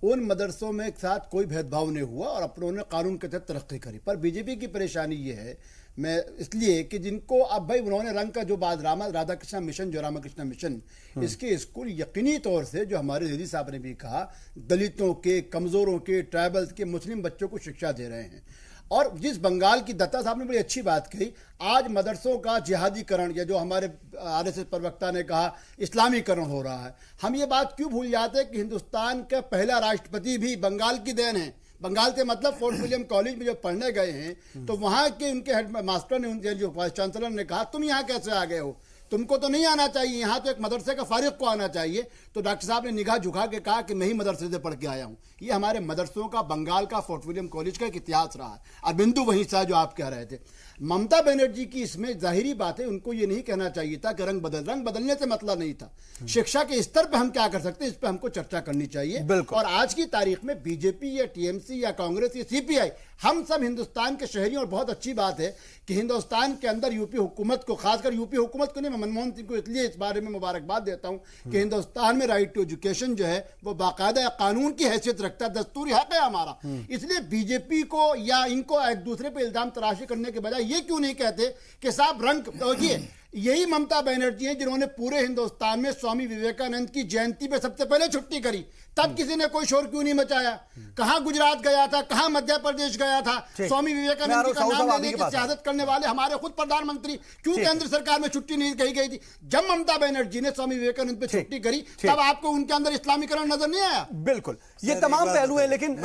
उन मदरसों में एक साथ कोई भेदभाव नहीं हुआ और अपनों ने कानून के तहत तरक्की करी। पर बीजेपी की परेशानी ये है, मैं इसलिए कि जिनको अब भाई उन्होंने रंग का जो बात राधा कृष्णा मिशन, जो रामकृष्ण मिशन, इसके स्कूल यकीनी तौर से जो हमारे दीदी साहब ने भी कहा, दलितों के, कमजोरों के, ट्राइबल्स के, मुस्लिम बच्चों को शिक्षा दे रहे हैं। और जिस बंगाल की दत्ता साहब ने बड़ी अच्छी बात कही, आज मदरसों का जिहादीकरण, या जो हमारे आरएसएस प्रवक्ता ने कहा इस्लामीकरण हो रहा है। हम ये बात क्यों भूल जाते हैं कि हिंदुस्तान का पहला राष्ट्रपति भी बंगाल की देन है। बंगाल से मतलब फोर्ट विलियम कॉलेज में जब पढ़ने गए हैं तो वहां के उनके हेड मास्टर ने, उनके जो वाइस चांसलर ने कहा, तुम यहाँ कैसे आ गए हो, तुमको तो नहीं आना चाहिए, यहाँ तो एक मदरसे का फारिग को आना चाहिए। तो डॉक्टर साहब ने निगाह झुका के कहा कि मैं ही मदरसे से पढ़ के आया हूँ। ये हमारे मदरसों का, बंगाल का फोर्ट विलियम कॉलेज का एक इतिहास रहा है। और बिंदु वहीं था जो आप कह रहे थे। ममता बनर्जी की इसमें जाहिरी बात है, उनको ये नहीं कहना चाहिए था कि रंग बदलने से मतलब नहीं था। शिक्षा के स्तर पर हम क्या कर सकते हैं, इस पर हमको चर्चा करनी चाहिए। और आज की तारीख में बीजेपी या टीएमसी या कांग्रेस या सीपीआई, हम सब हिंदुस्तान के शहरी, और बहुत अच्छी बात है कि हिंदुस्तान के अंदर यूपी हुकूमत को, खासकर यूपी हुकूमत को नहीं, मैं मनमोहन सिंह को इसलिए इस बारे में मुबारकबाद देता हूं कि हिंदुस्तान में राइट टू एजुकेशन जो है वो बाकायदा कानून की हैसियत रखता है, दस्तूरी हक है हमारा। इसलिए बीजेपी को या इनको एक दूसरे पर इल्जाम तराशी करने के बजाय ये क्यों नहीं कहते कि साहब रंग, देखिए यही ममता बनर्जी है जिन्होंने पूरे हिंदुस्तान में स्वामी विवेकानंद की जयंती पे सबसे पहले छुट्टी करी। तब किसी ने कोई शोर क्यों नहीं मचाया? कहां गुजरात गया था, कहां मध्य प्रदेश गया था? स्वामी विवेकानंद जी का नाम लेने की सियासत करने वाले हमारे खुद प्रधानमंत्री क्यों केंद्र सरकार में छुट्टी नहीं कही गई थी? जब ममता बनर्जी ने स्वामी विवेकानंद पे छुट्टी करी तब आपको उनके अंदर इस्लामीकरण नजर नहीं आया? बिल्कुल, ये तमाम पहलू है। लेकिन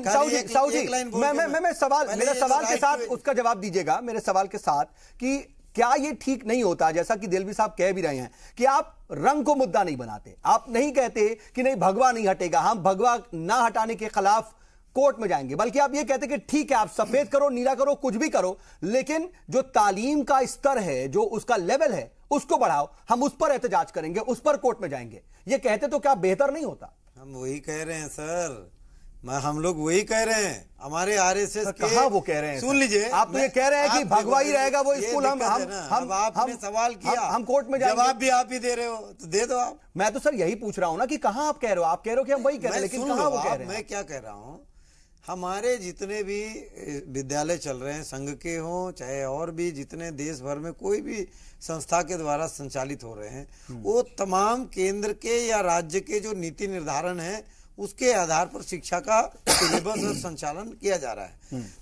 साहू जी, मैं सवाल, मेरे सवाल के साथ उसका जवाब दीजिएगा, मेरे सवाल के साथ, कि क्या ये ठीक नहीं होता, जैसा कि दिलवी साहब कह भी रहे हैं, कि आप रंग को मुद्दा नहीं बनाते, आप नहीं कहते कि नहीं भगवा नहीं हटेगा, हम भगवा ना हटाने के खिलाफ कोर्ट में जाएंगे, बल्कि आप ये कहते कि ठीक है आप सफेद करो, नीला करो, कुछ भी करो, लेकिन जो तालीम का स्तर है, जो उसका लेवल है, उसको बढ़ाओ, हम उस पर एहतजाज करेंगे, उस पर कोर्ट में जाएंगे। ये कहते तो क्या बेहतर नहीं होता? हम वही कह रहे हैं सर, हम लोग वही कह रहे हैं। हमारे आरएसएस के कहां वो कह रहे हैं? सुन लीजिए, आप तो ये कह रहे हैं कि भगवा ही रहेगा वो स्कूल। आपने सवाल किया, हम कोर्ट में जाएंगे, जवाब भी आप ही दे रहे हो, तो दे दो आप। मैं तो सर यही पूछ रहा हूं ना कि कहां आप कह रहे हो? आप कह रहे हो कि हम वही कह रहे हैं, लेकिन कहां वो कह रहे हैं? मैं क्या कह रहा हूं, हमारे जितने भी विद्यालय चल रहे हैं, संघ के हों चाहे और भी जितने देश भर में कोई भी संस्था के द्वारा संचालित हो रहे हैं, वो तमाम केंद्र के या राज्य के जो नीति निर्धारण है उसके आधार पर शिक्षा का सिलेबस और संचालन किया जा रहा है।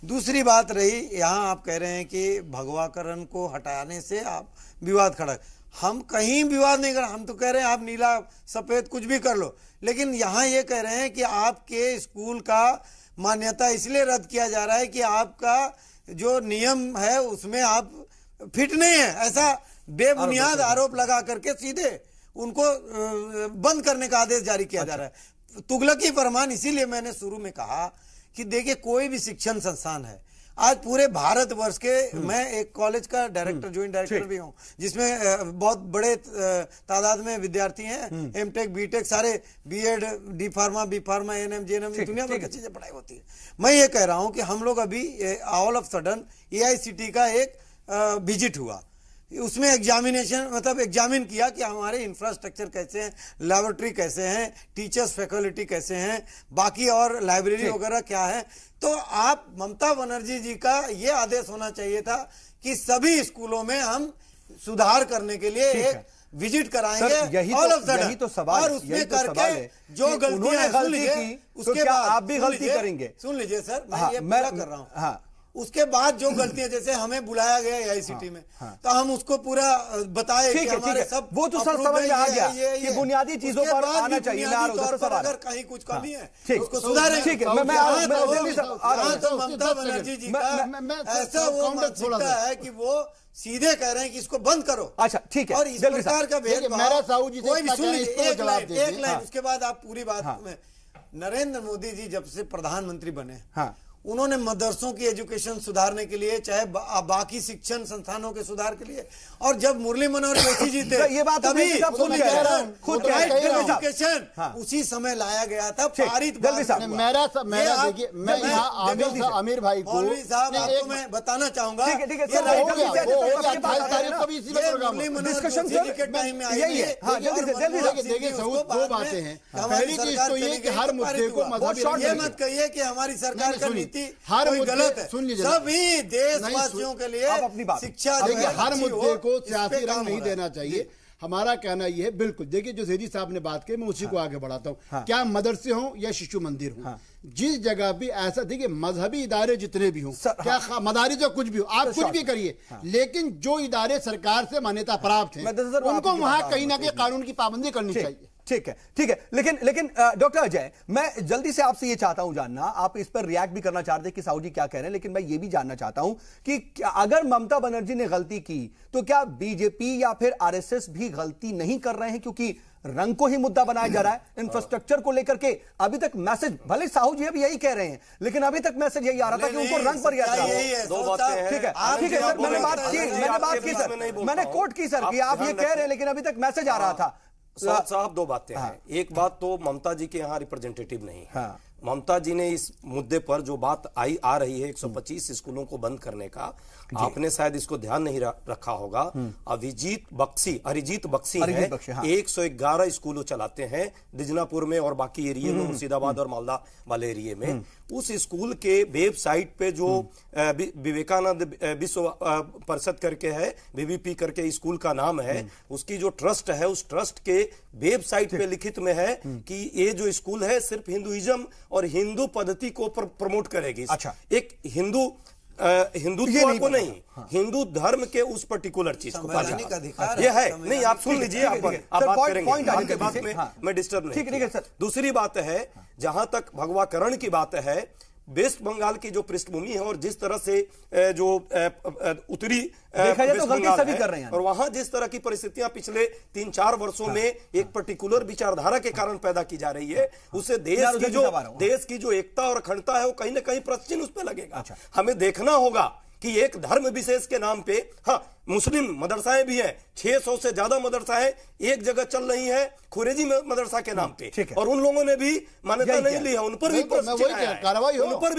दूसरी बात रही, यहाँ आप कह रहे हैं कि भगवाकरण को हटाने से आप विवाद खड़ा, हम कहीं विवाद नहीं कर रहे, हम तो कह रहे हैं आप नीला सफेद कुछ भी कर लो, लेकिन यहाँ ये कह रहे हैं कि आपके स्कूल का मान्यता इसलिए रद्द किया जा रहा है कि आपका जो नियम है उसमें आप फिट नहीं है, ऐसा बेबुनियाद आरोप लगा करके सीधे उनको बंद करने का आदेश जारी किया जा रहा है। तुगलकी फरमान। इसीलिए मैंने शुरू में कहा कि देखिए कोई भी शिक्षण संस्थान है, आज पूरे भारतवर्ष के, मैं एक कॉलेज का डायरेक्टर, ज्वाइंट डायरेक्टर भी हूं, जिसमें बहुत बड़े तादाद में विद्यार्थी हैं, एमटेक बीटेक सारे, BEd, D pharma, B pharma, ANM, JNM, दुनिया भर की चीजें पढ़ाई होती है। मैं ये कह रहा हूं कि हम लोग अभी ऑल ऑफ सडन एआईसीटी का एक विजिट हुआ, उसमें एग्जामिनेशन मतलब एग्जामिन किया कि हमारे इंफ्रास्ट्रक्चर कैसे हैं, लैबोरेटरी कैसे हैं, टीचर्स फैकल्टी कैसे हैं, बाकी और लाइब्रेरी वगैरह क्या है। तो आप ममता बनर्जी जी का ये आदेश होना चाहिए था कि सभी स्कूलों में हम सुधार करने के लिए एक विजिट कराएंगे, यही तो सवाल, और उसमें करके जो गलतियां गलती की उसके बाद आप भी गलती करेंगे। सुन लीजिए सर, मैं ये पूरा कर रहा हूँ। उसके बाद जो गलतियां, जैसे हमें बुलाया गया एआईसीटी में, तो हम उसको पूरा बताए कि हमारे सब, वो तो सर समझ में आ गया कि बुनियादी चीजों पर आना चाहिए ना, अगर कहीं कुछ कमी है उसको सुधारें। ठीक है, ममता बनर्जी जी का ऐसा वो मानसिकता है कि वो सीधे कह रहे हैं कि इसको बंद करो। अच्छा ठीक है, और इस प्रकार का भेदभाव कोई भी, सुन लीजिए एक लाइन, उसके बाद आप पूरी बात में। नरेंद्र मोदी जी जब से प्रधानमंत्री बने, उन्होंने मदरसों की एजुकेशन सुधारने के लिए, चाहे बाकी शिक्षण संस्थानों के सुधार के लिए, और जब मुरली मनोहर जोशी जी थे ये बात तभी एजुकेशन उसी समय लाया गया था, पारित। आमिर भाई को आपको मैं बताना चाहूंगा, मुरली मनोहर जोशी जी के टाइम में आई है। देखिए दो बातें हैं, पहली चीज तो ये कि हर मुद्दे को ये मत कहिए कि हमारी सरकार का राजनीति हर कोई मुद्दे गलत है। सुन लीजिए, सभी देशवासियों के लिए आप अपनी बात शिक्षा देखिए, हर अच्छी हो, मुद्दे को इस पे सियासी काम रंग नहीं हो रहा है। देना चाहिए। हमारा कहना यह है, बिल्कुल देखिए, जो ज़ेदी साहब ने बात की, मैं उसी को आगे बढ़ाता हूँ। क्या मदरसे हों या शिशु मंदिर हों, जिस जगह भी ऐसा, देखिए मजहबी इदारे जितने भी हों, क्या मदारिस कुछ भी हो, आप कुछ भी करिए, लेकिन जो इदारे सरकार से मान्यता प्राप्त हैं उनको वहां कहीं ना कहीं कानून की पाबंदी करनी चाहिए। ठीक है, ठीक है। लेकिन डॉक्टर अजय, मैं जल्दी से आपसे ये चाहता हूं जानना, आप इस पर रिएक्ट भी करना चाहते हैं कि साहू जी क्या कह रहे हैं, लेकिन मैं ये भी जानना चाहता हूं कि अगर ममता बनर्जी ने गलती की तो क्या बीजेपी या फिर आरएसएस भी गलती नहीं कर रहे हैं? क्योंकि रंग को ही मुद्दा बनाया जा रहा है, इंफ्रास्ट्रक्चर को लेकर के अभी तक मैसेज, भले साहू जी अभी यही कह रहे हैं, लेकिन अभी तक मैसेज यही आ रहा था कि उनको रंग पर यात्रा हो। दो बातें हैं। ठीक है सर, मैंने बात की सर, मैंने कोट की सर कि आप ये कह रहे हैं, लेकिन अभी तक मैसेज आ रहा था। साहब दो बातें हैं। एक बात तो ममता जी के यहाँ रिप्रेजेंटेटिव नहीं है। ममता जी ने इस मुद्दे पर जो बात आ रही है 125 स्कूलों को बंद करने का, आपने शायद इसको ध्यान नहीं रखा होगा। अरिजीत बख्शी है, 111 स्कूलों चलाते हैं दिजनापुर में और बाकी एरिया में, मुर्शिदाबाद और मालदा वाले एरिया में। उस स्कूल के वेबसाइट पे जो विवेकानंद विश्व परिषद करके है, बीवीपी करके स्कूल का नाम है, उसकी जो ट्रस्ट है, उस ट्रस्ट के वेबसाइट पे लिखित में है कि ये जो स्कूल है सिर्फ हिंदुइज्म और हिंदू पद्धति को प्रमोट करेगी। अच्छा, एक हिंदुत्व को नहीं, हिंदू धर्म के उस पर्टिकुलर चीज को ये है नहीं। आप सुन लीजिए, आप बात करेंगे, आपके बात में मैं डिस्टर्ब नहीं। ठीक है सर। दूसरी बात है, जहां तक भगवाकरण की बात है, वेस्ट बंगाल की जो पृष्ठभूमि है और जिस तरह से जो उत्तरी तो गलती सभी कर रहे हैं, और वहां जिस तरह की परिस्थितियां पिछले 3-4 वर्षों में एक पर्टिकुलर विचारधारा के कारण पैदा की जा रही है, उससे देश की जो एकता और अखंडता है वो कहीं ना कहीं प्रश्न चिन्ह उस पर लगेगा। हमें देखना होगा कि एक धर्म विशेष के नाम पे, हाँ मुस्लिम मदरसाएं भी हैं, 600 से ज्यादा मदरसाएं एक जगह चल रही हैं खुरेजी मदरसा के नाम पे, और उन लोगों ने भी मान्यता नहीं ली है, उन पर भी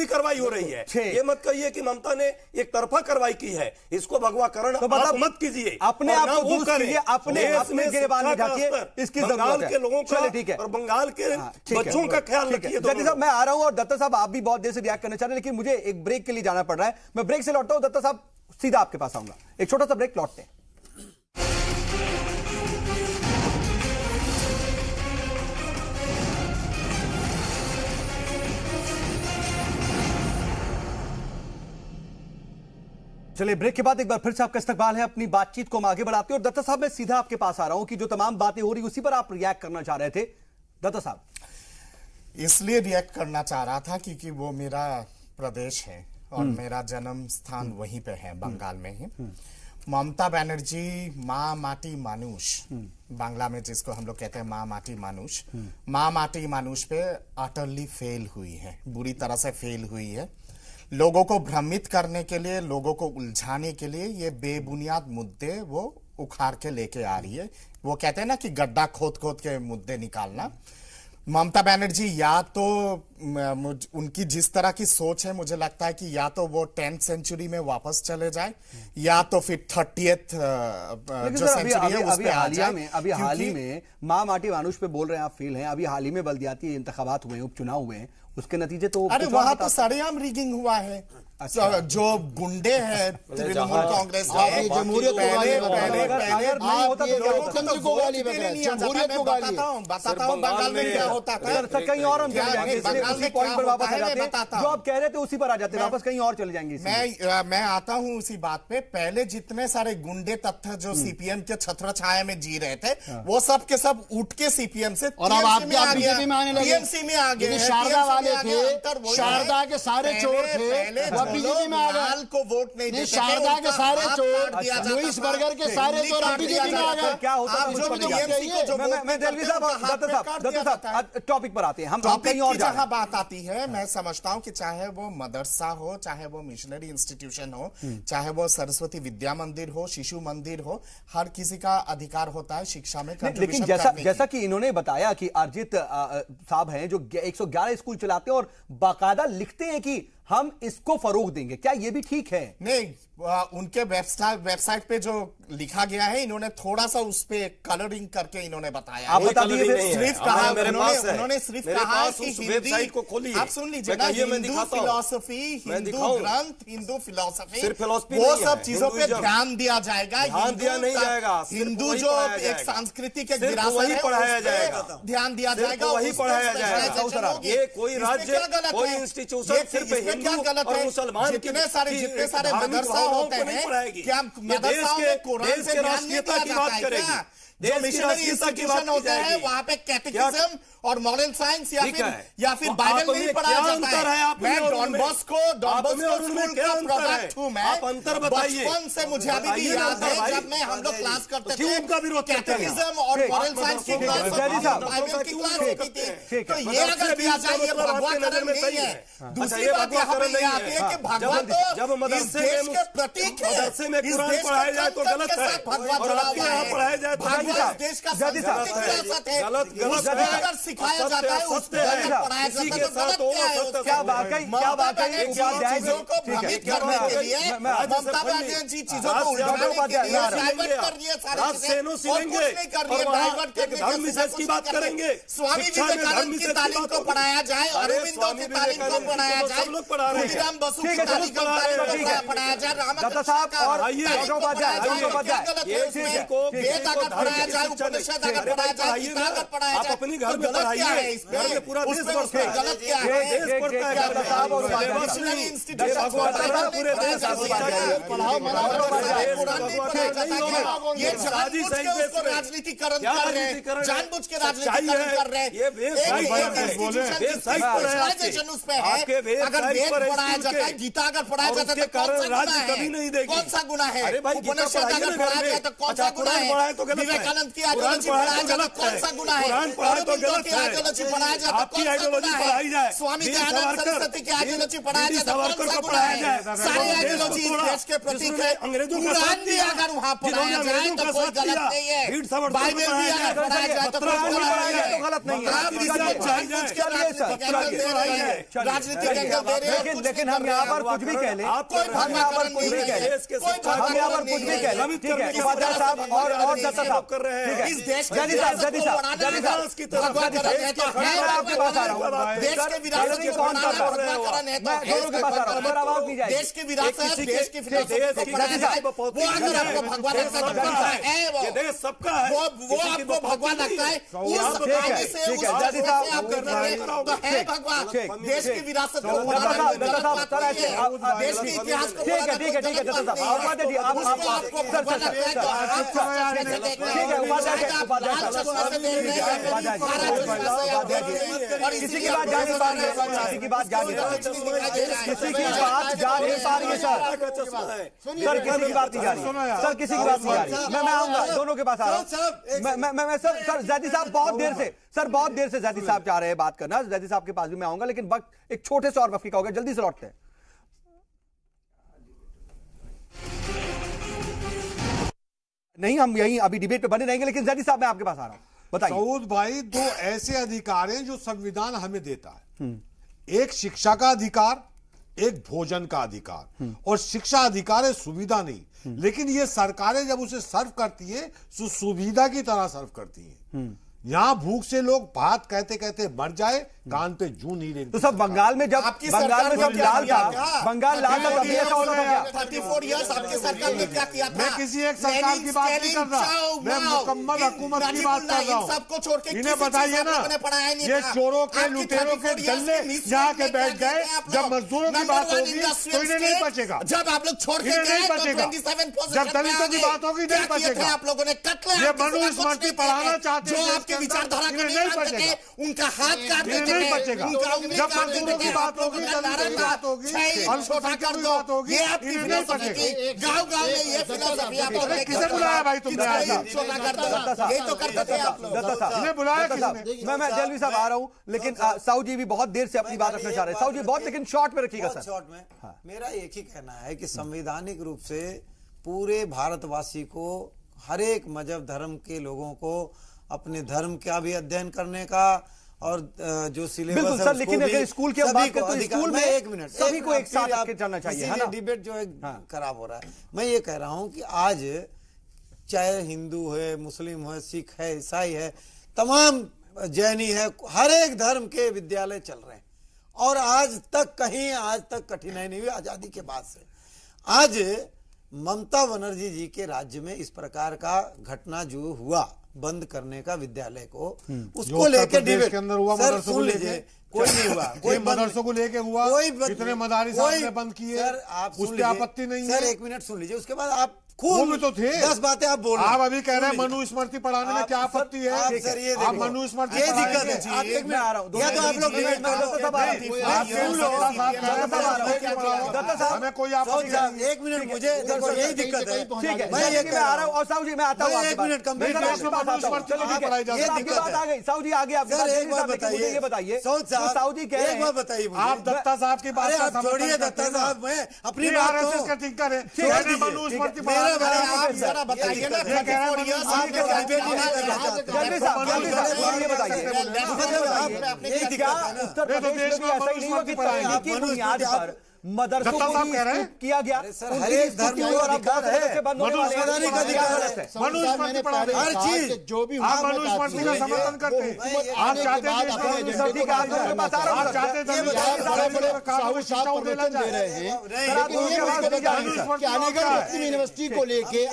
कार्रवाई हो रही है। ये मत कहिए कि ममता ने एक तरफा कार्रवाई की है, इसको भगवाकरण आप मत कीजिए, अपने आप को बूस्ट कीजिए, अपने गिरबान में झांकिए, इसकी बंगाल के लोगों का और बंगाल के बच्चों का ख्याल रखिए। जल्दी साहब मैं आ रहा हूं, और दत्ता साहब आप भी बहुत देर से रिएक्ट करना चाह रहे हैं, लेकिन मुझे एक ब्रेक के लिए जाना पड़ रहा है। मैं ब्रेक से लौटता हूं, दत्ता साहब सीधा आपके पास आऊंगा। एक छोटा सा ब्रेक, लौटते हैं। चलिए, ब्रेक के बाद एक बार फिर से आपका इस्तकबाल है। अपनी बातचीत को हम आगे बढ़ाते हैं, और दत्ता साहब मैं सीधा आपके पास आ रहा हूं कि जो तमाम बातें हो रही उसी पर आप रिएक्ट करना चाह रहे थे। दत्ता साहब, इसलिए रिएक्ट करना चाह रहा था क्योंकि वो मेरा प्रदेश है और मेरा जन्म स्थान वहीं पे है, बंगाल में ही। ममता बनर्जी माँ माटी मानुष, बांग्ला में जिसको हम लोग कहते हैं माँ माटी मानुष, माँ माटी मानुष पे अटरली फेल हुई है, बुरी तरह से फेल हुई है। लोगों को भ्रमित करने के लिए, लोगों को उलझाने के लिए ये बेबुनियाद मुद्दे वो उखाड़ के लेके आ रही है। वो कहते हैं ना कि गड्ढा खोद खोद के मुद्दे निकालना। ममता बनर्जी या तो उनकी जिस तरह की सोच है, मुझे लगता है कि या तो वो 10th सेंचुरी में वापस चले जाए, या तो फिर 30th जो सेंचुरी है उस पे आ जाए। अभी हाल ही में माँ माटी मानुष पे बोल रहे हैं आप, फेल हैं। अभी हाल ही में बल्दियाती इंतखाबात हुए हैं, उपचुनाव हुए हैं, उसके नतीजे तो अरे वहां तो सरेआम रिगिंग हुआ है। अच्छा। जो गुंडे हैं तृणमूल कांग्रेस के, जमहूरियत बताता हूँ बंगाल में क्या होता था। कहीं और हम चले जाएंगे, पॉइंट पर वापस आ जाते हैं, जो आप कह रहे थे उसी पर आ जाते हैं, वापस कहीं और चले जाएंगे। मैं आता हूँ उसी बात पे। पहले जितने सारे गुंडे तत्व जो सीपीएम के छत्र छाया में जी रहे थे, वो सब के सब उठ के सीपीएम से और अब आप बीजेपी में आने लगे, टीएमसी में आ गए। शारदा वाले थे, शारदा के सारे चोर थे, बीजेपी में आ गए। को वोट नहीं देते, शारदा के सारे चोर, लुइस बर्गर के सारे चोर बीजेपी में आ गए। क्या होता है टॉपिक पर आते हैं हम, कहीं और जहां बात आती है, मैं समझता हूं कि चाहे वो मदरसा हो, चाहे वो मिशनरी इंस्टीट्यूशन हो, चाहे वो सरस्वती विद्या मंदिर हो, शिशु मंदिर हो, हर किसी का अधिकार होता है शिक्षा में कंट्रीब्यूशन करने की। लेकिन जैसा कि इन्होंने बताया कि अरिजीत साहब हैं जो 111 स्कूल चलाते हैं और बाकायदा लिखते हैं कि हम इसको फरोग देंगे, क्या ये भी ठीक है? नहीं, उनके वेबसाइट पे जो लिखा गया है, इन्होंने थोड़ा सा उस पे कलरिंग करके इन्होंने बताया। आप बता दीजिए। सिर्फ कहा उन्होंने सिर्फ कहा कि हिंदी को खोलिए, आप सुन लीजिए ना, हिंदू फिलॉसफी, हिंदू ग्रंथ, हिंदू फिलॉसफी, वो सब चीजों पे ध्यान दिया जाएगा। हिंदू जो एक सांस्कृतिक एक विरासत है, पढ़ाया जाएगा, ध्यान दिया जाएगा, वही पढ़ाया जाएगा। ये कोई राज्य, कोई इंस्टीट्यूशन सिर्फ हिंदू और मुसलमान जितने सारे मदरसा होते हैं, क्या मदरसाओं में कुरान से ध्यान नहीं दिया जाता है क्या? जो मिशनरी इंस्टीट्यूशन होते हैं वहां पे कैटेकिज्म और मॉरल साइंस या फिर बाइबल नहीं पढ़ाया जाता है। मैं डॉन बॉस्को स्कूल का प्रोडक्ट हूं। मैं बचपन से मुझे अभी भी याद है, जब मैं हम लोग क्लास करते थे, कैटेकिज्म और मॉरल साइंस की क्लास, बाइबल की क्लास होती थी। तो ये अगर किया जाए, ये भगवाकरण नहीं है। दूसरी बात यहाँ पे ये आती है कि भगवान तो इस देश के प्रतीक है, इस देश पढ़ाया जाए तो गलत है, भगवान पढ़ाया जाए देश का सांस्कृतिक विरासत है, अगर सिखाया जाता है उस पर पढ़ाया जाता है तो क्या वाकई चीजों को भ्रमित करने के लिए, ममता बनर्जी जी चीजों को उलझाने के लिए डाइवर्ट कर रही है सारी चीजें, और कुछ नहीं कर रही है। डाइवर्ट करने की बात करेंगे। स्वामी विवेकानंद की तालीम को पढ़ाया जाए, अरविंदो की तालीम को पढ़ाया जाए, खुदीराम बसु की तालीम को पढ़ाया जाए, रामकृष्ण वेद अगर पढ़ाया जाए, उपनिषद अगर पढ़ाया जाए, गीता अगर पढ़ाया जाए, अपने घर में पढ़ाइए। इसमें पूरा देश पढ़ता है, गलत क्या है? देश पढ़ता है, मिशनरी इंस्टीट्यूशन पूरे देश ये राजनीतिकरण कर रहे हैं, जानबूझ के राजनीतिकरण कर रहे हैं। उस पे है, अगर वेद पढ़ाया जाता है, गीता अगर पढ़ाया जाता है, कौन सा गुना है? उपनिषद अगर पढ़ाया जाए तो कौन सा गुना है? विवेकानंद की आइडियोलॉजी पढ़ाया जाए तो कौन सा गुना है? अरविंदो की आइडियोलॉजी पढ़ाया जाए तो कौन सा गुना है? स्वामी दयानंद सरस्वती की आइडियोलॉजी पढ़ाया जाए तो कौन सा गुना है? सारी आइडियोलॉजी देश के प्रतीक है। कुरान भी अगर वहाँ पढ़ाया जाए तो कोई गलत नहीं है, बाइबल भी अगर पढ़ाया जाए तो गलत नहीं है। राजनीतिक एंगल दे रहे हैं, लेकिन हम यहाँ पर कुछ भी कह लें, हम यहाँ पर कुछ भी कह लें, हम यहाँ पर कुछ भी कह लें, ठीक है, उपाध्याय साहब और दत्ता साहब कर रहे हैं। इस देश के जैदी साहब आपके पास आ रहा हूँ। देश के विरासत को कौन कर रहा है? मैं दोनों के पास आ रहा हूँ, मेरा आवाज नहीं जाएगी। देश की विरासत, देश की फिलॉसफी को पढ़ाया जाए, वो अगर आपको भगवान लगता है, वो देश सबका है, वो आपको भगवान लगता है, उस आगे से उस जैदी साहब आप कर रहे हैं तो है भगवान। देश की विरासत को देश के इतिहास को ठीक है दत्ता साहब आपको किसी की बात जा नहीं पा रही है, किसी की बात जा नहीं पा रही है, किसी की बात जा नहीं पा रही है सर, किसी की बात नहीं जा रही है सर, किसी की बात नहीं जा रही। मैं आऊंगा, दोनों के पास आ रहा हूँ। मैं सर जैदी साहब बहुत देर से जैदी साहब चाह रहे हैं बात करना, जैदी साहब के पास भी मैं आऊंगा, लेकिन वक्त एक छोटे से और वक्त का होगा, जल्दी से लौटते हैं। नहीं, हम यही अभी डिबेट पे बने रहेंगे, लेकिन जैदी साहब मैं आपके पास आ रहा हूं, बताइए। सऊद भाई, दो ऐसे अधिकार हैं जो संविधान हमें देता है, एक शिक्षा का अधिकार, एक भोजन का अधिकार। और शिक्षा अधिकार है, सुविधा नहीं, लेकिन ये सरकारें जब उसे सर्व करती है तो सुविधा की तरह सर्व करती है। यहाँ भूख से लोग भात कहते कहते मर जाए, कान पे जूं नहीं रेंगती। तो सब बंगाल में जब बंगाल में सब लाल था, बंगाल लाल था, तब भी ऐसा होता था क्या? 34 इयर्स आपकी सरकार ने क्या किया था? मैं किसी एक सरकार की बात नहीं कर रहा, मैं मुकम्मल हुकूमत की बात कर रहा हूँ। सबको छोड़ के इन्हें बताइए ना, ये चोरों के लुटेरों के डल्ले यहाँ के बैठ गए, जब मजदूरों की बात होगी तो इन्हें नहीं बचेगा, जब आप लोग छोड़ के नहीं बचेगा, जब दलितों की बात होगी नहीं बचेगा। आप लोगों ने कत्ल, ये मनुस्मृति पढ़ाना चाहते हैं, आपके विचारधारा को नहीं बचेगा, उनका हाथ काट देते नहीं बचेगा। जब मजदूरों की बात होगी, दलितों की बात होगी, अल्पसंख्यकों की बात होगी, इन्हें नहीं बचेगा। गाँव-गाँव में ये फिलॉसफी आप लोग किसे बुलाया भाई तुमने? यही तो करते थे आप लोग। इन्हें बुलाया किसने? मैं जलवी साहब आ रहा हूं, लेकिन साहू जी भी बहुत देर से अपनी बात रखना चाह रहे हैं। साहू जी बहुत, लेकिन शॉर्ट में रखिएगा सर। शॉर्ट में मेरा एक ही कहना है कि संवैधानिक रूप से पूरे भारतवासी को, हर एक मजहब धर्म के लोगों को अपने धर्म का भी अध्ययन करने का और जो सिलेबस बिल्कुल है सर, उसको लेकिन भी अगर स्कूल की हम बात करें तो स्कूल में एक मिनट सभी को एक साथ आके चलना चाहिए, है ना? डिबेट जो है खराब हो रहा है। मैं ये कह रहा हूं कि आज चाहे हिंदू है, मुस्लिम है, सिख है, ईसाई है, तमाम जैनी है, हर एक धर्म के विद्यालय चल रहे हैं और आज तक कठिनाई नहीं हुई आजादी के बाद से। आज ममता बनर्जी जी के राज्य में इस प्रकार का घटना जो हुआ बंद करने का विद्यालय को, उसको लेके डिबेट के अंदर हुआ, सर मदरसों को सुन लेके लीजिए, कोई नहीं हुआ, कोई मदरसों को लेके हुआ, कितने मदारिस आपने बंद किए, सर आप उस पे आपत्ति नहीं है। सर एक मिनट सुन लीजिए, उसके बाद आप खूब वो भी तो थे 10 बातें आप बोल रहे हैं। आप अभी कह रहे हैं मनुस्मृति पढ़ाने में क्या आपत्ति है? आप सर ये आप मनुस्मृति ये दिक्कत पढ़ाएंगे। है। आप एक मिनट आ रहा हूं, या तो आप लोग डिबेट हमें कोई आपत्ति, एक मिनट, मुझे देखो यही दिक्कत है। मैं ये कह रहा हूँ और साहू जी मैं आता हूँ, एक मिनट कंप्लीट साहू जी आगे आप एक बात बताइए, ये बताइए साहू जी कह रहे हैं, बताइए आप दत्ता साहब की बात आप छोड़िए दत्ता साहब, मैं अपनी बात का टिंकर है, मनुस्मृति पढ़ाने बताइए ना, उत्तर प्रदेश में ऐसा ही नहीं हुआ कि तकनीकी बुनियाद पर मदरसों को भी किया गया। हर एक धर्म और अधिकार है, मनुस्मृति का अधिकार है, मनुस्मृति पढ़ाने हर चीज जो भी आप मनुस्मृति का समर्थन करते हैं। आप चाहते हैं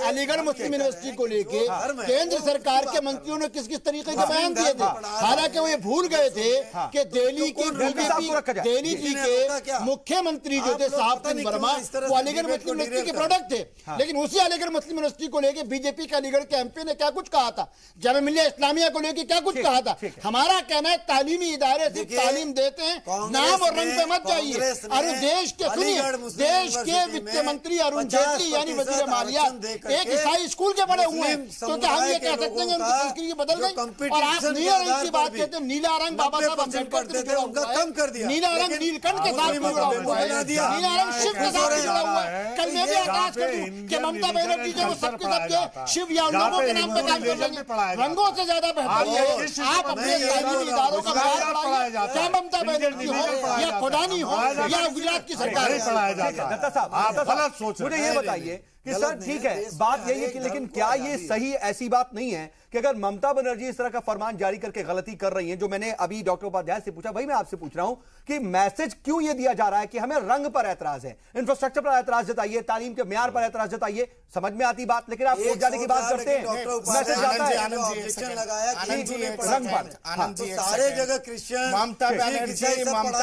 अलीगढ़ मुस्लिम यूनिवर्सिटी को लेके केंद्र सरकार के मंत्रियों ने किस किस तरीके के बयान दिए थे। हालांकि वो ये भूल गए थे कि दिल्ली की बीजेपी, दिल्ली जी के मुख्यमंत्री जो थे साहब वर्मा, वो अलीगढ़ मुस्लिम यूनिवर्सिटी के प्रोडक्ट थे। लेकिन उसी अलीगढ़ मुस्लिम यूनिवर्सिटी को लेके बीजेपी के अलीगढ़ के एमपी ने क्या कुछ कहा था, जामिया मिल्लिया इस्लामिया को लेके क्या कुछ कहा था। हमारा कहना है तालीमी इदारे सिर्फ तालीम देते हैं, नाम और रंग पे मत जाइए। अरे देश के सुनिए, देश के वित्त मंत्री अरुण जेटली यानी वजीर मालिया एक ईसाई स्कूल के बड़े हुए हैं, तो क्या हम ये कह सकते हैं उनकी संस्कृति बदल गई? और आप नीला रंग की बात कहते हैं, नीला रंग बाबा साहब अम्बेडकर से जुड़ा हुआ है, नीला रंग नीलकंठ के साथ जुड़ा हुआ है, नीला रंग शिव के साथ जुड़ा हुआ है। कल मैं भी आकाश कर दूं कि ममता बनर्जी जो सबके सबके शिव या लोगों के नाम पे काम कर रही है, रंगों से ज्यादा बेहतर है आप अपने तालीमी इदारों का बयान पढ़ाइए, चाहे ममता बनर्जी हो या खुदानी हो या गुजरात की सरकार पढ़ाया जाता है। दत्ता साहब, आप गलत सोच मुझे ये बताइए कि सर ठीक है, बात यही है कि लेकिन क्या ये सही ऐसी बात नहीं है कि अगर ममता बनर्जी इस तरह का फरमान जारी करके गलती कर रही हैं, जो मैंने अभी डॉक्टर उपाध्याय से पूछा, वही मैं आपसे पूछ रहा हूं कि मैसेज क्यों ये दिया जा रहा है कि हमें रंग पर ऐतराज है, इंफ्रास्ट्रक्चर पर ऐतराज जताइए, तालीम के म्यार पर ऐतराज जताइए, समझ में आती बात, लेकिन आप वोट जाने की बात करते हैं, मैसेज जाता है रंग पर। सारे जगह क्रिश्चियन, ममता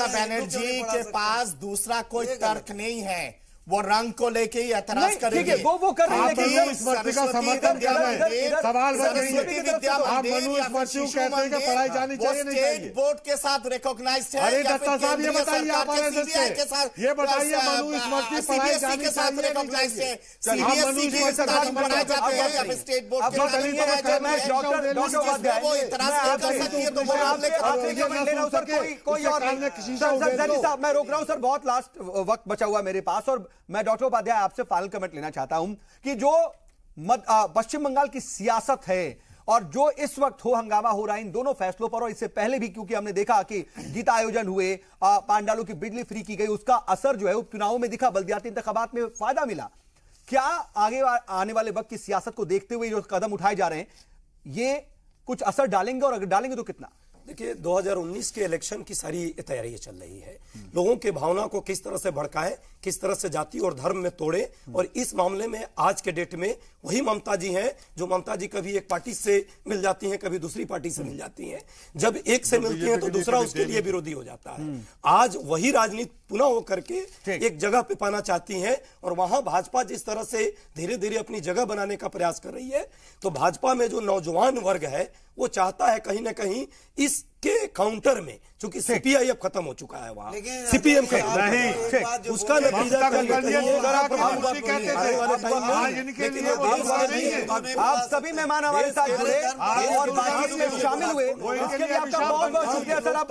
बनर्जी के पास दूसरा कोई तर्क नहीं है, वो रंग को लेके ही ऐतराज करेंगे। वो कर रही है, मनुस्मृति का समर्थन कर रहे हैं, सवाल बन रही है। आप मनुस्मृति कहते हैं कि पढ़ाई जानी चाहिए, नहीं चाहिए? बोर्ड के साथ रिकॉग्नाइज है। अरे दत्ता साहब ये बताइए, आप ये बताइए मनुस्मृति पढ़ाई जानी चाहिए, रिकॉग्नाइज है, सीबीएसई के साथ पढ़ाई जाती है या फिर स्टेट बोर्ड के साथ। मैं रोक रहा हूं सर, बहुत लास्ट वक्त बचा हुआ मेरे पास, और मैं डॉक्टर उपाध्याय आपसे फाइनल कमेंट लेना चाहता हूं कि जो पश्चिम बंगाल की सियासत है और जो इस वक्त हो हंगामा हो रहा है इन दोनों फैसलों पर, और इससे पहले भी क्योंकि हमने देखा कि गीता आयोजन हुए, पांडालों की बिजली फ्री की गई, उसका असर जो है उपचुनावों में दिखा, बल्दियाती इंतखाबात में फायदा मिला। क्या आगे आने वाले वक्त की सियासत को देखते हुए जो कदम उठाए जा रहे हैं ये कुछ असर डालेंगे, और अगर डालेंगे तो कितना? देखिए 2019 के इलेक्शन की सारी तैयारी चल रही है, लोगों के भावना को किस तरह से भड़काए, किस तरह से जाति और धर्म में तोड़े, और इस मामले में आज के डेट में वही ममता जी हैं जो ममता जी कभी एक पार्टी से मिल जाती हैं, कभी दूसरी पार्टी से मिल जाती हैं, जब एक से मिलती हैं तो दूसरा उसके लिए विरोधी हो जाता है। आज वही राजनीति पुनः होकर के एक जगह पे पाना चाहती हैं, और वहां भाजपा जिस तरह से धीरे धीरे अपनी जगह बनाने का प्रयास कर रही है, तो भाजपा में जो नौजवान वर्ग है वो चाहता है कहीं ना कहीं इसके काउंटर में, चूंकि सीपीआई अब खत्म हो चुका है, वहां सीपीएम नहीं, उसका नतीजा आप सभी मेहमान हमारे साथ जुड़े और बातचीत में शामिल हुए, इसके लिए आपका बहुत बहुत शुक्रिया सर। अब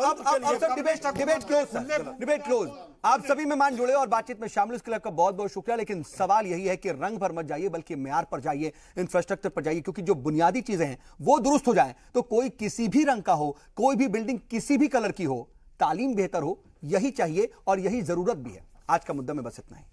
डिबेट क्लोज। आप सभी मेहमान जुड़े और बातचीत में शामिल, इसके लिए आपका बहुत बहुत शुक्रिया। लेकिन सवाल यही है कि रंग पर मत जाइए, बल्कि म्यार पर जाइए, इंफ्रास्ट्रक्चर पर जाइए, क्योंकि जो बुनियादी चीजें हैं वो दुरुस्त हो जाए तो कोई किसी भी रंग का हो, कोई भी भी बिल्डिंग किसी भी कलर की हो, तालीम बेहतर हो, यही चाहिए और यही जरूरत भी है। आज का मुद्दा में बस इतना ही।